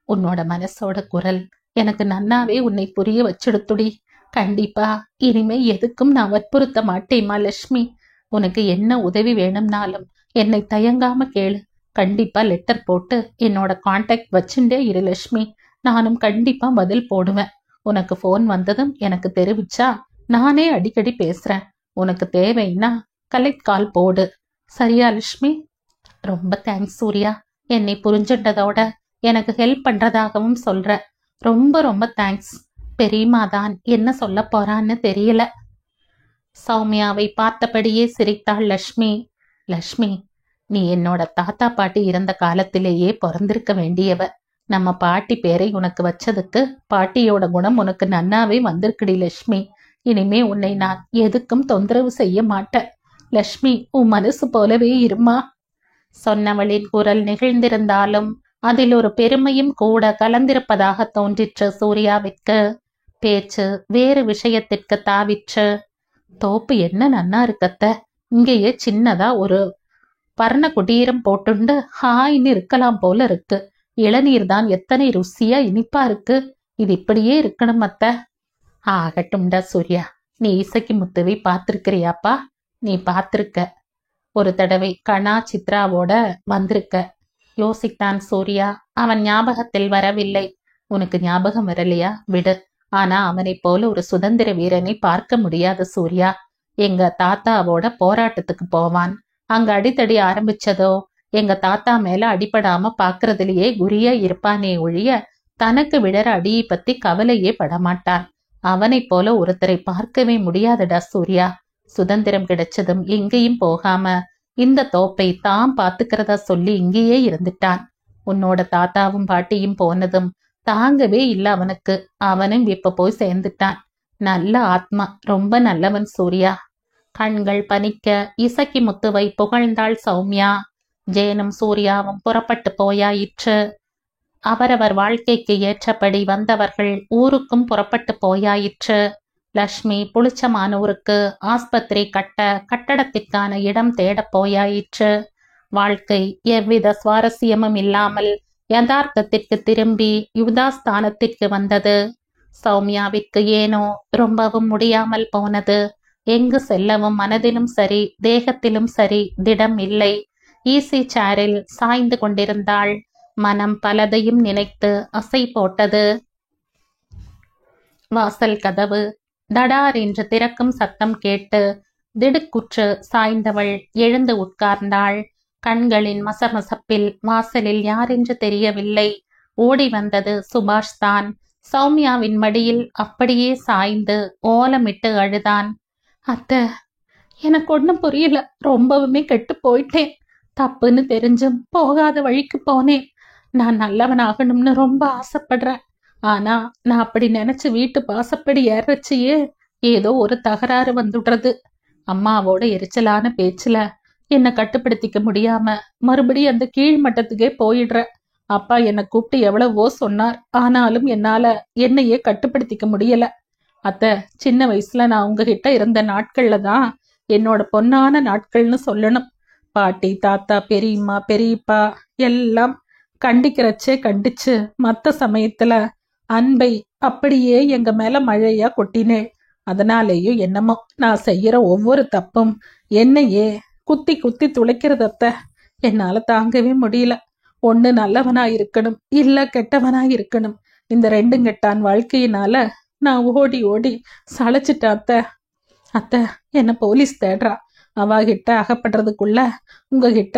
உன்னோட மனசோட குரல் எனக்கு நன்னாவே உன்னை புரிய வச்சுடுத்துடி. கண்டிப்பா இனிமே எதுக்கும் நான் வற்புறுத்த மாட்டேம்மா லக்ஷ்மி. உனக்கு என்ன உதவி வேணும்னாலும் என்னை தயங்காம கேளு. கண்டிப்பா லெட்டர் போட்டு என்னோட கான்டாக்ட் வச்சுட்டே இரு லக்ஷ்மி. நானும் கண்டிப்பா பதில் போடுவேன். உனக்கு போன் வந்ததும் எனக்கு தெரிவிச்சா நானே அடிக்கடி பேசுறேன். உனக்கு தேவைன்னா கலெக்ட் கால் போடு. சரியா லக்ஷ்மி? ரொம்ப தேங்க்ஸ் சூர்யா. என்னை புரிஞ்சுட்டதோட எனக்கு ஹெல்ப் பண்றதாகவும் சொல்ற. ரொம்ப ரொம்ப தேங்க்ஸ். பெரியம்மா தான் என்ன சொல்ல போறான்னு தெரியல. சௌமியாவை பார்த்தபடியே சிரித்தாள் லக்ஷ்மி. லக்ஷ்மி, நீ என்னோட தாத்தா பாட்டி இருந்த காலத்திலேயே பிறந்திருக்க வேண்டியவ. நம்ம பாட்டி பேரை உனக்கு வச்சதுக்கு பாட்டியோட குணம் உனக்கு நன்னாவே வந்திருக்குடி லக்ஷ்மி. இனிமே உன்னை நான் எதுக்கும் தொந்தரவு செய்ய மாட்டேன். லக்ஷ்மி, உன் மனசு போலவே இருமா. சொன்னவளின் குரல் நெகிழ்ந்திருந்தாலும் அதில் ஒரு பெருமையும் கூட கலந்திருப்பதாக தோன்றிற்று சூர்யாவிற்கு. பேச்சு வேறு விஷயத்திற்கு தாவிற்று. தோப்பு என்ன நன்னா இருக்கத்த. இங்கேயே சின்னதா ஒரு பர்ண குடீரம் போட்டுண்டு ஹாய்ன்னு இருக்கலாம் போல இருக்கு. இளநீர் தான் எத்தனை ருசியா இனிப்பா இருக்கு. இது இப்படியே இருக்கணும் அத்த. ஆகட்டும்டா சூர்யா. நீ இசைக்கு முத்துவை பார்த்திருக்கிறியாப்பா? நீ பார்த்திருக்க. ஒரு தடவை கணா சித்ராவோட வந்திருக்க. யோசித்தான் சூர்யா. அவன் ஞாபகத்தில் வரவில்லை. உனக்கு ஞாபகம் வரலையா? விடு. ஆனா அவனை போல ஒரு சுதந்திர வீரனை பார்க்க முடியாது சூர்யா. எங்க தாத்தாவோட போராட்டத்துக்கு போவான். அங்க அடித்தடி ஆரம்பிச்சதோ எங்க தாத்தா மேல அடிபடாம பாக்குறதுலயே குறியா இருப்பானே ஒழிய தனக்கு விழற அடியை பத்தி கவலையே படமாட்டான். அவனைப் போல ஒருத்தரை பார்க்கவே முடியாதுடா சூர்யா. சுதந்திரம் கிடைச்சதும் எங்கேயும் போகாம இந்த தோப்பை தான் பாத்துக்கிறதா சொல்லி இங்கேயே இருந்துட்டான். உன்னோட தாத்தாவும் பாட்டியும் போனதும் தாங்கவே இல்ல அவனுக்கு. அவனும் இப்ப போய் சேர்ந்துட்டான். நல்ல ஆத்மா, ரொம்ப நல்லவன் சூர்யா. கண்கள் பனிக்க இசக்கி முத்துவை புகழ்ந்தாள் சௌமியா. ஜேனும் சூர்யாவும் புறப்பட்டு போயாயிற்று. அவரவர் வாழ்க்கைக்கு ஏற்றபடி வந்தவர்கள் ஊருக்கும் புறப்பட்டு போயாயிற்று. லட்சுமி புளிச்சமானூருக்கு ஆஸ்பத்திரி கட்ட கட்டடத்திற்கான இடம் தேட போயாயிற்று. வாழ்க்கை எவ்வித சுவாரஸ்யமும் இல்லாமல் யதார்த்தத்திற்கு திரும்பி யுதாஸ்தானத்திற்கு வந்தது. சௌமியாவிற்கு ஏனோ ரொம்பவும் முடியாமல் போனது. எங்கு செல்லவும் மனதிலும் சரி தேகத்திலும் சரி திடம் இல்லை. ஈசி சேரில் சாய்ந்து கொண்டிருந்தாள். மனம் பலதையும் நினைத்து அசை போட்டது. வாசல் கதவு தடார் என்று திறக்கும் சத்தம் கேட்டு திடுக்குற்று சாய்ந்தவள் எழுந்து உட்கார்ந்தாள். கண்களின் மசமசப்பில் வாசலில் யாரென்று தெரியவில்லை. ஓடி வந்தது சுபாஷ் தான். சௌமியாவின் மடியில் அப்படியே சாய்ந்து ஓலமிட்டு அழுதான். அத்தை, எனக்கு ஒன்றும் புரியல. ரொம்பவுமே கெட்டு போயிட்டேன். தப்புன்னு தெரிஞ்சும் போகாத வழிக்கு போனேன். நான் நல்லவனாகணும்னு ரொம்ப ஆசைப்படுறேன். ஆனா நான் அப்படி நினைச்சு வீட்டு வாசப்படி ஏறச்சியே ஏதோ ஒரு தகராறு வந்துடுறது. அம்மாவோட எரிச்சலான பேச்சுல என்னை கட்டுப்படுத்திக்க முடியாம மறுபடியும் அந்த கீழ் மட்டத்துக்கே போயிடுற. அப்பா என்னை கூப்பிட்டு எவ்வளவோ சொன்னார். ஆனாலும் என்னால என்னையே கட்டுப்படுத்திக்க முடியல. அத்தை, சின்ன வயசுல நான் உங்ககிட்ட இருந்த நாட்கள்ல தான் என்னோட பொன்னான நாட்கள்னு சொல்லணும். பாட்டி, தாத்தா, பெரியம்மா, பெரியப்பா எல்லாம் கண்டிக்கிறச்சே கண்டிச்சு மற்ற சமயத்துல அன்பை அப்படியே எங்க மேல மழையா கொட்டினேன். அதனாலேயும் என்னமோ நான் செய்யற ஒவ்வொரு தப்பும் என்னையே குத்தி குத்தி துளைக்கிறதத்த என்னால தாங்கவே முடியல. ஒண்ணு நல்லவனா இருக்கணும், இல்ல கெட்டவனா இருக்கணும். இந்த ரெண்டும் கெட்டான் வாழ்க்கையினால நான் ஓடி ஓடி சளைச்சிட்டேன் அத்தை. அத்தை, என்ன போலீஸ் தேடுறா. அவகிட்ட அகப்படுறதுக்குள்ள உங்ககிட்ட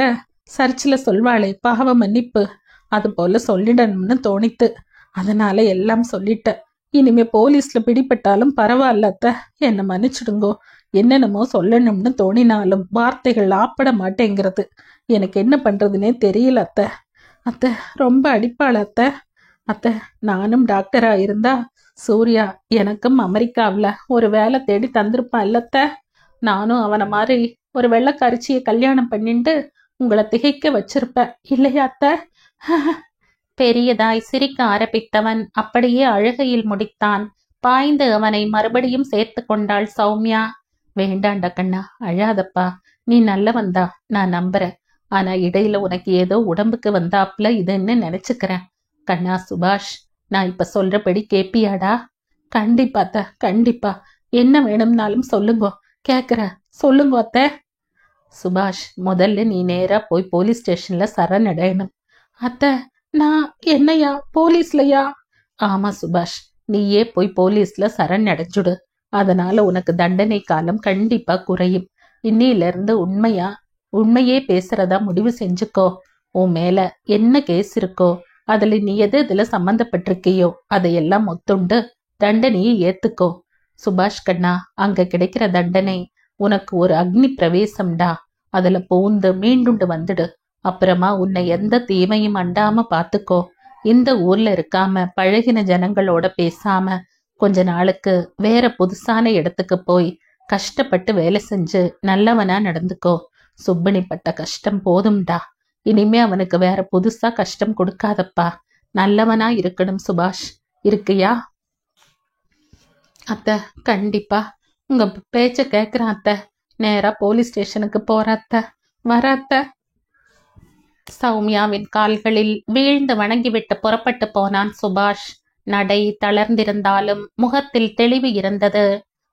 சர்ச்சில் சொல்வாளே பாவ மன்னிப்பு, அது போல சொல்லிடணும்னு தோணித்து. அதனால எல்லாம் சொல்லிட்டேன். இனிமே போலீஸ்ல பிடிபட்டாலும் பரவாயில்ல அத்தை, என்னை மன்னிச்சிடுங்கோ. என்னென்னமோ சொல்லணும்னு தோணினாலும் வார்த்தைகள் ஆப்பட மாட்டேங்கிறது. எனக்கு என்ன பண்றதுன்னே தெரியல அத்தை. அத்தை, ரொம்ப அடிப்பாள் அத்தை. அத்தை, நானும் டாக்டரா இருந்தா சூர்யா எனக்கும் அமெரிக்காவில் ஒரு வேலை தேடி தந்திருப்பான் இல்லத்த. நானும் அவனை மாதிரி ஒரு வெள்ளைக்காரிச்சியை கல்யாணம் பண்ணிட்டு உங்களை திகைக்க வச்சிருப்பேன் இல்லையா அத்தை? பெரியதாய் சிரிக்க ஆரம்பித்தவன் அப்படியே அழுகையில் முடித்தான். பாய்ந்து அவனை மறுபடியும் சேர்த்து கொண்டாள் சௌமியா. வேண்டாண்டா கண்ணா, அழாதப்பா. நீ நல்லவன்தா, நான் நம்புறேன். ஆனா இடையில உனக்கு ஏதோ உடம்புக்கு வந்தாப்புல இதுன்னு நினைச்சுக்கிறேன். கண்ணா சுபாஷ், நான் இப்ப சொல்றபடி கேப்பியாடா? கண்டிப்பா அத்தை, கண்டிப்பா. என்ன வேணும்னாலும் சொல்லுங்கோ, கேக்குற. சொல்லுங்க அத்தை. சுபாஷ், முதல்ல நீ நேரா போய் போலீஸ் ஸ்டேஷன்ல சரணடையணும். அத்தை, நான் என்னையா போலீஸ்லயா? ஆமா சுபாஷ், நீயே போய் போலீஸ்ல சரணடைஞ்சுடு. அதனால உனக்கு தண்டனை காலம் கண்டிப்பா குறையும். இன்னில இருந்து உண்மையே பேசுறதா முடிவு செஞ்சுக்கோ. உன் மேல என்ன கேஸ் இருக்கோ, அதுல நீ எதுல சம்பந்தப்பட்டிருக்கியோ அதையெல்லாம் ஒத்துண்டு தண்டனையை ஏத்துக்கோ. சுபாஷ் கண்ணா, அங்க கிடைக்கிற தண்டனை உனக்கு ஒரு அக்னி பிரவேசம்டா. அதுல பூந்து மீண்டுண்டு வந்துடு. அப்புறமா உன்னை எந்த தீமையும் அண்டாம பாத்துக்கோ. இந்த ஊர்ல இருக்காம பழகின ஜனங்களோட பேசாம கொஞ்ச நாளுக்கு வேற புதுசான இடத்துக்கு போய் கஷ்டப்பட்டு வேலை செஞ்சு நல்லவனா நடந்துக்கோ. சுப்பினி பட்ட கஷ்டம் போதும்டா. இனிமே அவனுக்கு வேற புதுசா கஷ்டம் கொடுக்காதப்பா. நல்லவனா இருக்கணும் சுபாஷ். இருக்கியா? அத்தை, கண்டிப்பா. உங்க பேச்ச கேக்குறான் அத்தை. நேரா போலீஸ் ஸ்டேஷனுக்கு போற அத்தை. வர அத்தை. சௌமியாவின் கால்களில் வீழ்ந்து வணங்கிவிட்டு புறப்பட்டு போனான் சுபாஷ். நடை தளர்ந்திருந்தாலும் முகத்தில் தெளிவு இருந்தது.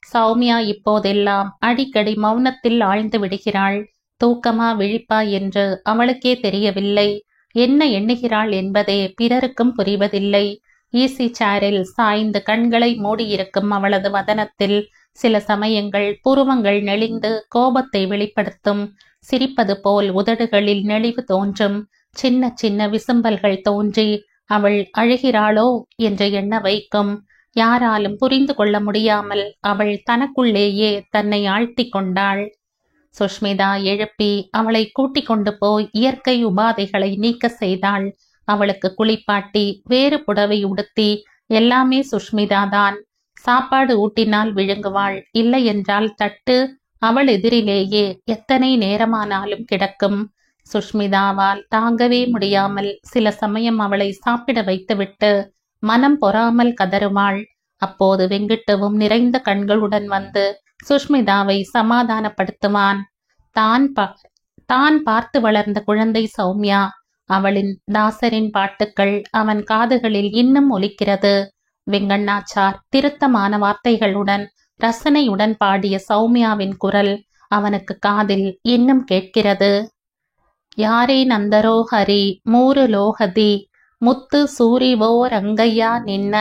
சௌமியா இப்போதெல்லாம் அடிக்கடி மௌனத்தில் ஆழ்ந்து விடுகிறாள். தூக்கமா விழிப்பா என்று அவளுக்கே தெரியவில்லை. என்ன எண்ணுகிறாள் என்பதே பிறருக்கும் புரிவதில்லை. ஈசி சேரில் சாய்ந்து கண்களை மூடியிருக்கும் அவளது வதனத்தில் சில சமயங்கள் புருவங்கள் நெளிந்து கோபத்தை வெளிப்படுத்தும். சிரிப்பது போல் உதடுகளில் நெளிவு தோன்றும். சின்ன சின்ன விசும்பல்கள் தோன்றி அவள் அழுகிறாளோ என்று எண்ண வைக்கும். யாராலும் புரிந்து கொள்ள முடியாமல் அவள் தனக்குள்ளேயே தன்னை ஆழ்த்தி கொண்டாள். சுஷ்மிதா எழுப்பி அவளை கூட்டிக் கொண்டு போய் இயற்கை உபாதைகளை நீக்க செய்தாள். அவளுக்கு குளிப்பாட்டி வேறு புடவை உடுத்தி எல்லாமே சுஷ்மிதாதான். சாப்பாடு ஊட்டினால் விழுங்குவாள், இல்லை என்றால் தட்டு அவள் எதிரிலேயே எத்தனை நேரமானாலும் கிடக்கும். சுஷ்மிதாவால் தாங்கவே முடியாமல் சில சமயம் அவளை சாப்பிட வைத்துவிட்டு மனம் பொறாமல் கதறுவாள். அப்போது வெங்கிட்டுவும் நிறைந்த கண்களுடன் வந்து சுஷ்மிதாவை சமாதானப்படுத்துவான். தான் பார்த்து வளர்ந்த குழந்தை சௌமியா. அவளின் தாசரின் பாட்டுக்கள் அவன் காதுகளில் இன்னும் ஒலிக்கிறது. வெங்கண்ணாச்சார் திருத்தமான வார்த்தைகளுடன் ரசனையுடன் பாடிய சௌமியாவின் குரல் அவனுக்கு காதில் இன்னும் கேட்கிறது. யாரே நந்தரோ ஹரி மூரு லோகதி முத்து சூரிவோ ரங்கையா நின்ன.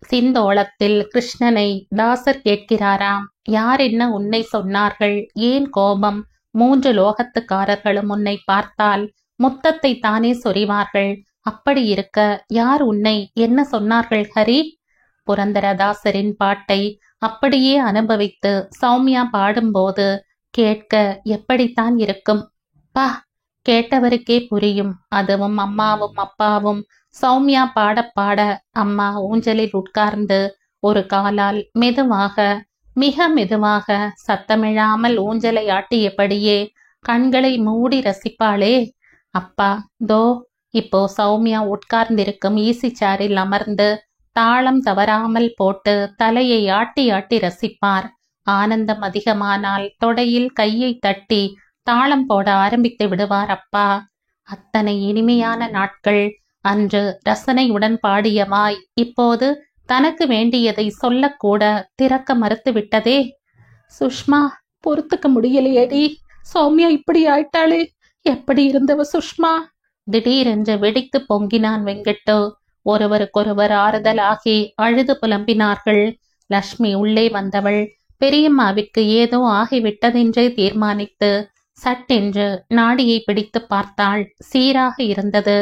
சிந்தோளத்தில் கிருஷ்ணனை தாசர் கேட்கிறாராம். யார் என்ன உன்னை சொன்னார்கள்? ஏன் கோபம்? 3 லோகத்துக்காரர்களும் உன்னை பார்த்தால் முத்தத்தை தானே சொறிவார்கள். அப்படி இருக்க யார் உன்னை என்ன சொன்னார்கள் ஹரி? புரந்தரதாசரின் பாட்டை அப்படியே அனுபவித்து சௌமியா பாடும்போது கேட்க எப்படித்தான் இருக்கும்? பா, கேட்டவருக்கே புரியும். அதுவும் அம்மாவும் அப்பாவும் சௌமியா பாட பாட அம்மா ஊஞ்சலில் உட்கார்ந்து ஒரு காலால் மெதுவாக, மிக மெதுவாக, சத்தமிழாமல் ஊஞ்சலை ஆட்டியபடியே கண்களை மூடி ரசிப்பாளே. அப்பா தோ இப்போ சௌமியா உட்கார்ந்திருக்கும் ஈசி சேரில் அமர்ந்து தாளம் தவறாமல் போட்டு தலையை ஆட்டி ஆட்டி ரசிப்பார். ஆனந்தம் அதிகமானால் தொடையில் கையை தட்டி தாளம் போட ஆரம்பித்து விடுவார் அப்பா. அத்தனை இனிமையான நாட்கள். அன்று ரசனையுடன் பாடிய வாய் இப்போது தனக்கு வேண்டியதை சொல்லக்கூட திறக்க மறுத்து விட்டதே. சுஷ்மா, பொறுத்துக்க முடியலையேடி. சௌமியா இப்படி ஆயிட்டாளே. எப்படி இருந்தவ சுஷ்மா? திடீரென்று வெடித்து பொங்கினான் வெங்கட்டு. ஒருவருக்கொருவர் ஆறுதலாகி அழுது புலம்பினார்கள். லட்சுமி உள்ளே வந்தவள் பெரியம்மாவிற்கு ஏதோ ஆகிவிட்டதென்றே தீர்மானித்து சட்டென்று நாடியை பிடித்து பார்த்தாள். சீராக இருந்தது.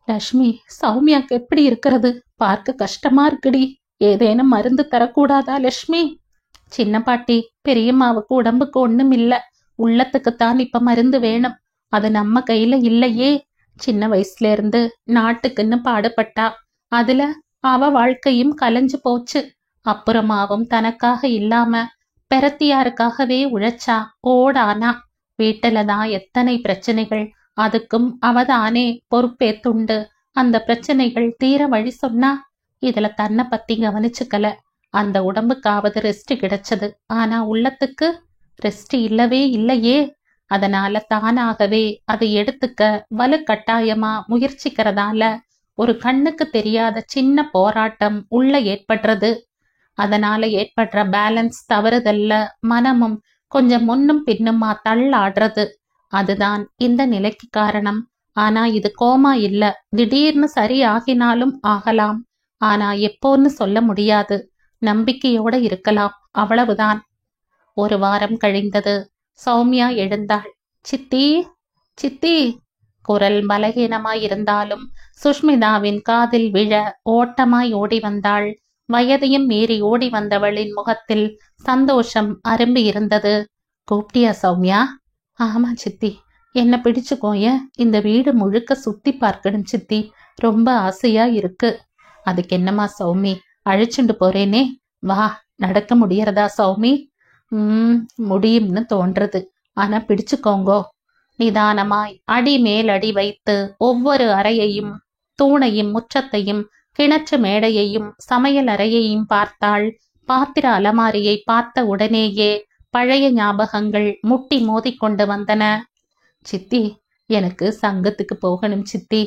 லட்சுமி, சௌமியாக்கு எப்படி இருக்கிறது? பார்க்க கஷ்டமா இருக்குடி. ஏதேனும் மருந்து தரக்கூடாதா லட்சுமி? சின்ன பாட்டி, பெரியம்மாவுக்கு உடம்புக்கு ஒண்ணும் இல்ல. உள்ளத்துக்குத்தான் இப்ப மருந்து வேணும். அது நம்ம கையில இல்லையே. சின்ன வயசுல இருந்து நாட்டுக்குன்னு பாடுபட்டா. அதுல அவ வாழ்க்கையும் கலைஞ்சு போச்சு. அப்புறமாவும் தனக்காக இல்லாம பெரத்தியாருக்காகவே உழைச்சா, ஓடானா. வீட்டுலதான் எத்தனை பிரச்சனைகள். அதுக்கும் அவதானே பொறுப்பேத்துண்டு அந்த பிரச்சனைகள் தீர வழி சொன்னா. இதுல தன்னை பத்தி கவனிச்சுக்கல. அந்த உடம்புக்காவது ரெஸ்ட் கிடைச்சது. ஆனா உள்ளத்துக்கு ரெஸ்ட் இல்லவே இல்லையே. அதனால தானாகவே அதை எடுத்துக்க வலுக்கட்டாயமா முயற்சிக்கிறதால ஒரு கண்ணுக்கு தெரியாத சின்ன போராட்டம் உள்ள ஏற்படுறது. அதனால ஏற்படுற பேலன்ஸ் தவறுதல்ல மனமும் கொஞ்சம் முன்னும் பின்னுமா தள்ளாடுறது. அதுதான் இந்த நிலைக்கு காரணம். ஆனா இது கோமா இல்ல. திடீர்னு சரி ஆகினாலும் ஆகலாம். ஆனா எப்போன்னு சொல்ல முடியாது. நம்பிக்கையோட இருக்கலாம், அவ்வளவுதான். 1 வாரம் கழிந்தது. சௌமியா எழுந்தாள். சித்தி, சித்தி. குரல் பலகீனமாயிருந்தாலும் சுஷ்மிதாவின் காதில் விழ ஓட்டமாய் ஓடி வந்தாள். வயதையும் மீறி ஓடி வந்தவளின் முகத்தில் சந்தோஷம் அரும்பி இருந்தது. கூப்பிட்டியா சௌமியா? ஆமா சித்தி. என்ன பிடிச்சுக்கோய. இந்த வீடு முழுக்க சுத்தி பார்க்கணும் சித்தி. ரொம்ப ஆசையா இருக்கு. அதுக்கு என்னம்மா சௌமி, அழைச்சுண்டு போறேனே. வா. நடக்க முடியறதா சௌமி? முடியும்னு தோன்றது. ஆனா பிடிச்சுக்கோங்கோ. நிதானமாய் அடி மேல் அடி வைத்து ஒவ்வொரு அறையையும், தூணையும், முற்றத்தையும், கிணற்று மேடையையும், சமையல் அறையையும் பார்த்தாள். பாத்திர அலமாரியை பார்த்த உடனேயே பழைய ஞாபகங்கள் முட்டி மோதிக்கொண்டு வந்தன. சித்தி, எனக்கு சங்கத்துக்கு போகணும் சித்தி.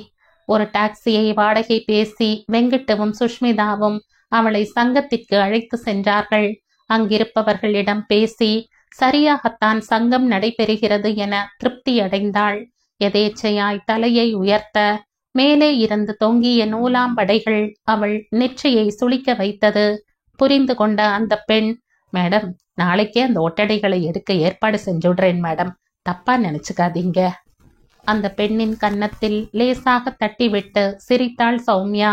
ஒரு டாக்ஸியை வாடகை பேசி வெங்கட்டுவும் சுஷ்மிதாவும் அவளை சங்கத்திற்கு அழைத்து சென்றார்கள். அங்கிருப்பவர்களிடம் பேசி சரியாகத்தான் சங்கம் நடைபெறுகிறது என திருப்தி அடைந்தாள். எதேச்சையாய் தலையை உயர்த்த மேலே இருந்து தொங்கிய நூலாம்படைகள் அவள் நெற்றியை சுளிக்க வைத்தது. புரிந்து கொண்ட அந்த பெண், மேடம், நாளைக்கே அந்த ஒட்டடைகளை எடுக்க ஏற்பாடு செஞ்சுடுறேன் மேடம், தப்பா நினைச்சுக்காதீங்க. அந்த பெண்ணின் கன்னத்தில் லேசாக தட்டிவிட்டு சிரித்தாள் சௌமியா.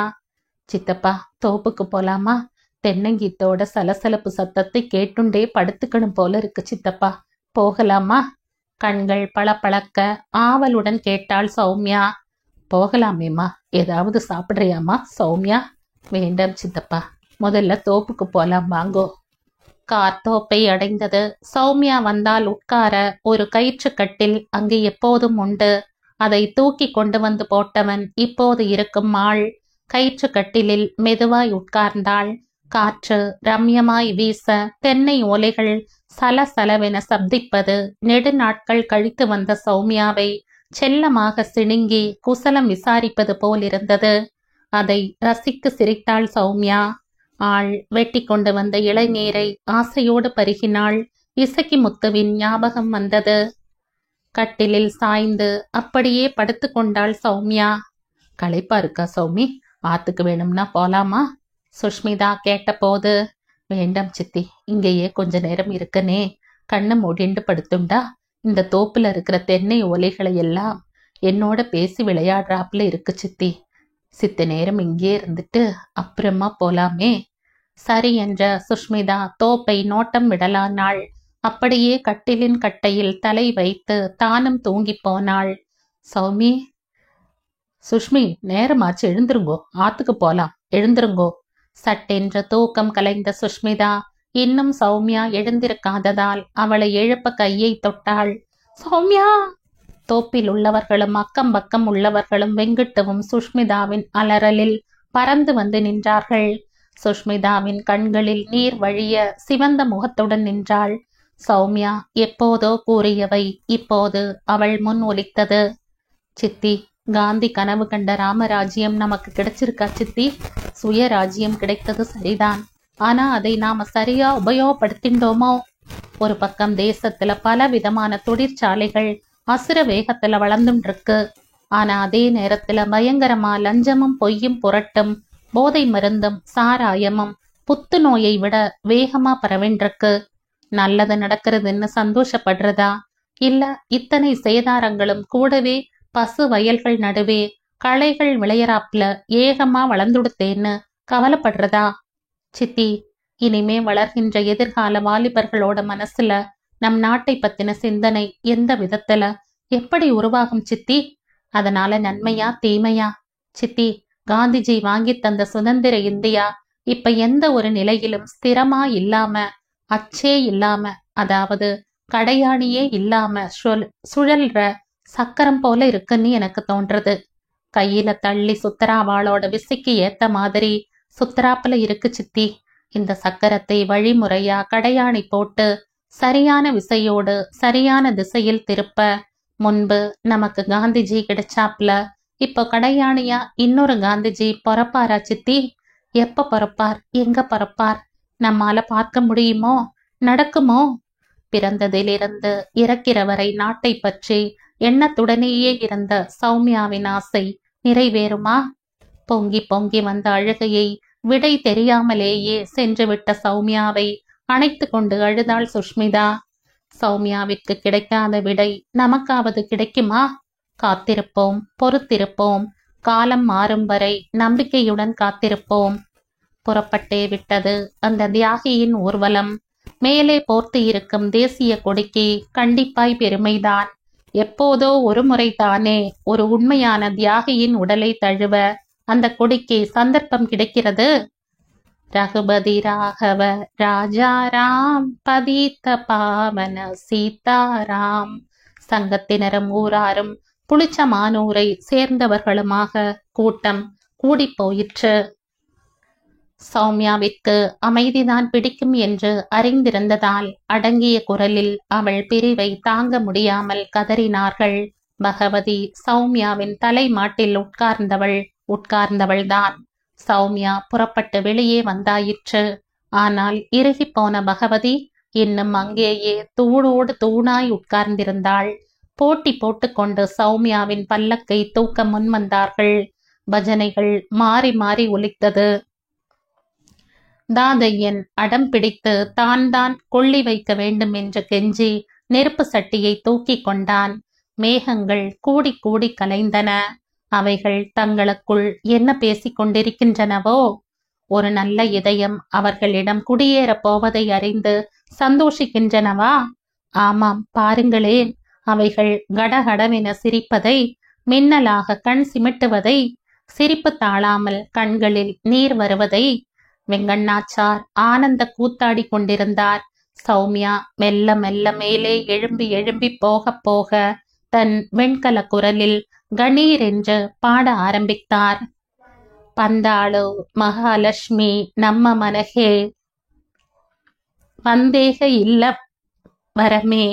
சித்தப்பா, தோப்புக்கு போலாமா? தென்னங்கீத்தோட சலசலப்பு சத்தத்தை கேட்டுண்டே படுத்துக்கணும் போல இருக்கு சித்தப்பா, போகலாமா? கண்கள் பளபளக்க ஆவலுடன் கேட்டாள் சௌமியா. போகலாமேம்மா. ஏதாவது சாப்பிட்றியாமா சௌமியா? வேண்டாம் சித்தப்பா, முதல்ல தோப்புக்கு போலாம் வாங்கோ. கார் தோப்பை அடைந்தது. சௌமியா வந்தால் உட்கார ஒரு கயிற்றுக்கட்டில் அங்கு எப்போதும் உண்டு. அதை தூக்கி கொண்டு வந்து போட்டவன் இப்போது இருக்கும் ஆள். கயிற்றுக்கட்டிலில் மெதுவாய் உட்கார்ந்தாள். காற்று ரம்யமாய் வீச தென்னை ஓலைகள் சலசலவென சப்திப்பது நெடுநாட்கள் கழித்து வந்த சௌமியாவை செல்லமாக சிணுங்கி குசலம் விசாரிப்பது போலிருந்தது. அதை ரசித்து சிரித்தாள் சௌமியா. ஆள் வெட்டி கொண்டு வந்த இளநீரை ஆசையோடு பருகினாள். இசக்கி முத்துவின் ஞாபகம் வந்தது. கட்டிலில் சாய்ந்து அப்படியே படுத்து கொண்டாள் சௌமியா. களைப்பா இருக்கா சௌமி? ஆத்துக்கு வேணும்னா போலாமா? சுஷ்மிதா கேட்டபோது, வேண்டாம் சித்தி, இங்கேயே கொஞ்ச நேரம் இருக்கனே, கண்ணை மூடிண்டு படுத்துண்டா இந்த தோப்புல இருக்கிற தென்னை ஓலைகளை எல்லாம் என்னோட பேசி விளையாடுறாப்புல இருக்கு சித்தி. சித்த நேரம் இங்கே இருந்துட்டு அப்புறமா போலாமே. சரி என்ற சுஷ்மிதா தோப்பை நோட்டம் விடலானாள். அப்படியே கட்டிலின் கட்டையில் தலை வைத்து தானும் தூங்கி போனாள். சௌமி, சுஷ்மி, நேரமாச்சு, எழுந்துருங்கோ, ஆத்துக்கு போலாம், எழுந்துருங்கோ. சட்டென்று தூக்கம் கலைந்த சுஷ்மிதா இன்னும் சௌமியா எழுந்திருக்காததால் அவளை எழுப்ப கையை தொட்டாள். சௌமியா! தோப்பில் உள்ளவர்களும் அக்கம் பக்கம் உள்ளவர்களும் வெங்கிட்டவும் சுஷ்மிதாவின் அலறலில் பறந்து வந்து நின்றார்கள். சுஷ்மிதாவின் கண்களில் நீர் வழிய சிவந்த முகத்துடன் நின்றாள். சௌமியா எப்போதோ கூறியவை இப்போது அவள் முன் ஒலித்தது. சித்தி, காந்தி கனவு கண்ட ராமராஜ்யம் நமக்கு கிடைச்சிருக்கா சித்தி? சுயராஜ்யம் கிடைத்தது சரிதான், ஆனா அதை நாம சரியா உபயோகப்படுத்திண்டோமோ? ஒரு பக்கம் தேசத்துல பல விதமான தொழிற்சாலைகள் அசுர வேகத்துல வளர்ந்துட்டு இருக்கு. ஆனா அதே நேரத்துல பயங்கரமா லஞ்சமும் பொய்யும் புரட்டும் போதை மருந்தும் சாராயமும் புத்து நோயை விட வேகமா பரவின்றிருக்கு. நல்லது நடக்கிறதுன்னு சந்தோஷப்படுறதா, இல்ல இத்தனை சேதாரங்களும் கூடவே பசு வயல்கள் நடுவே களைகள் விளையறாப்புல ஏகமா வளர்ந்துடுத்தேன்னு கவலைப்படுறதா? சித்தி, இனிமே வளர்கின்ற எதிர்கால வாலிபர்களோட மனசுல நம் நாட்டை பத்தின சிந்தனை எந்த விதத்துல எப்படி உருவாகும் சித்தி? அதனால நன்மையா தீமையா? சித்தி, காந்திஜி வாங்கி தந்த சுதந்திர இந்தியா இப்ப எந்த ஒரு நிலையிலும் ஸ்திரமா இல்லாம, அச்சே இல்லாம, அதாவது கடையாணியே இல்லாம சுழல்ற சக்கரம் போல இருக்குன்னு எனக்கு தோன்றது. கையில தள்ளி சுத்தராவாளோட விசிக்கு ஏத்த மாதிரி சுத்தராப்புல இருக்கு சித்தி. இந்த சக்கரத்தை வழிமுறையா கடையாணி போட்டு சரியான விசையோடு சரியான திசையில் திருப்ப, முன்பு நமக்கு காந்திஜி கிடைச்சாப்ல இப்போ கடையாணியா இன்னொரு காந்திஜி பொறப்பாரா சித்தி? எப்ப பொறப்பார், எங்க பொறப்பார், நம்மால பார்க்க முடியுமோ, நடக்குமோ? பிறந்ததிலிருந்து இறக்கிற வரை நாட்டை பற்றி எண்ணத்துடனேயே இருந்த சௌமியாவின் ஆசை நிறைவேறுமா? பொங்கி பொங்கி வந்த அழுகையை விடை தெரியாமலேயே சென்றுவிட்ட சௌமியாவை அணைத்து கொண்டு அழுதாள் சுஷ்மிதா. சௌமியாவிற்கு கிடைக்காத விடை நமக்காவது கிடைக்குமா? காத்திருப்போம், பொறுத்திருப்போம். காலம் மாறும் வரை நம்பிக்கையுடன் காத்திருப்போம். புறப்பட்டே விட்டது அந்த தியாகியின் ஊர்வலம். மேலே போர்த்து இருக்கும் தேசிய கொடிக்கு கண்டிப்பாய் பெருமைதான். எப்போதோ ஒரு முறை தானே ஒரு உண்மையான தியாகியின் உடலை தழுவ அந்த கொடிக்கு சந்தர்ப்பம் கிடைக்கிறது. ரகுபதி ராகவ ராஜாராம் பதித்த பாவன சீதாராம். சங்கத்தினரும் ஊராரும் புளிச்ச மானூரை சேர்ந்தவர்களுமாக கூட்டம் கூடி போயிற்று. சௌமியாவிற்கு அமைதிதான் பிடிக்கும் என்று அறிந்திருந்ததால் அடங்கிய குரலில் அவள் பிரிவை தாங்க முடியாமல் கதறினார்கள். பகவதி சௌமியாவின் தலை மாட்டில் உட்கார்ந்தவள்தான். சௌமியா புறப்பட்டு வெளியே வந்தாயிற்று. ஆனால் இறுகி போன பகவதி இன்னும் அங்கேயே தூணோடு தூணாய் உட்கார்ந்திருந்தாள். போட்டி போட்டுக்கொண்டு சௌமியாவின் பல்லக்கை தூக்க முன்வந்தார்கள். பஜனைகள் மாறி மாறி ஒலித்தது. தாதையன் அடம் பிடித்து தான் கொள்ளி வைக்க வேண்டும் என்று கெஞ்சி நெருப்பு சட்டியை தூக்கி கொண்டான். மேகங்கள் கூடி கூடி கலைந்தன. அவைகள் தங்களுக்குள் என்ன பேசிக் கொண்டிருக்கின்றனவோ? ஒரு நல்ல இதயம் அவர்களிடம் குடியேறப் போவதை அறிந்து சந்தோஷிக்கின்றனவா? ஆமாம், பாருங்களேன், அவைகள் கடகடவென சிரிப்பதை, மின்னலாக கண் சிமிட்டுவதை, சிரிப்பு தாழாமல் கண்களில் நீர் வருவதை. வெங்கண்ணாச்சார் ஆனந்த கூத்தாடி கொண்டிருந்தார். சௌமியா மெல்ல மெல்ல மேலே எழும்பி எழும்பி போக போக தன் வெண்கல குரலில் கணீர் என்று பாட ஆரம்பித்தார். பந்தாಳು மகாலட்சுமி நம்ம மனகே வந்தேக இல்ல வரமே.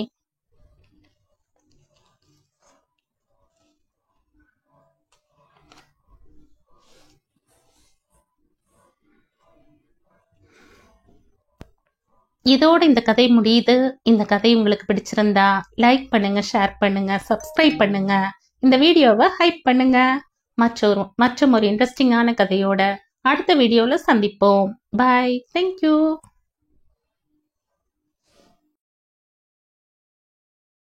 இதோடு இந்த கதை முடியுது. இந்த கதை உங்களுக்கு பிடிச்சிருந்தா லைக் பண்ணுங்க, ஷேர் பண்ணுங்க, சப்ஸ்கிரைப் பண்ணுங்க, இந்த வீடியோவை ஹைப் பண்ணுங்க. மற்றும் ஒரு இன்ட்ரெஸ்டிங்கான கதையோட அடுத்த வீடியோல சந்திப்போம். பாய். தேங்க்யூ.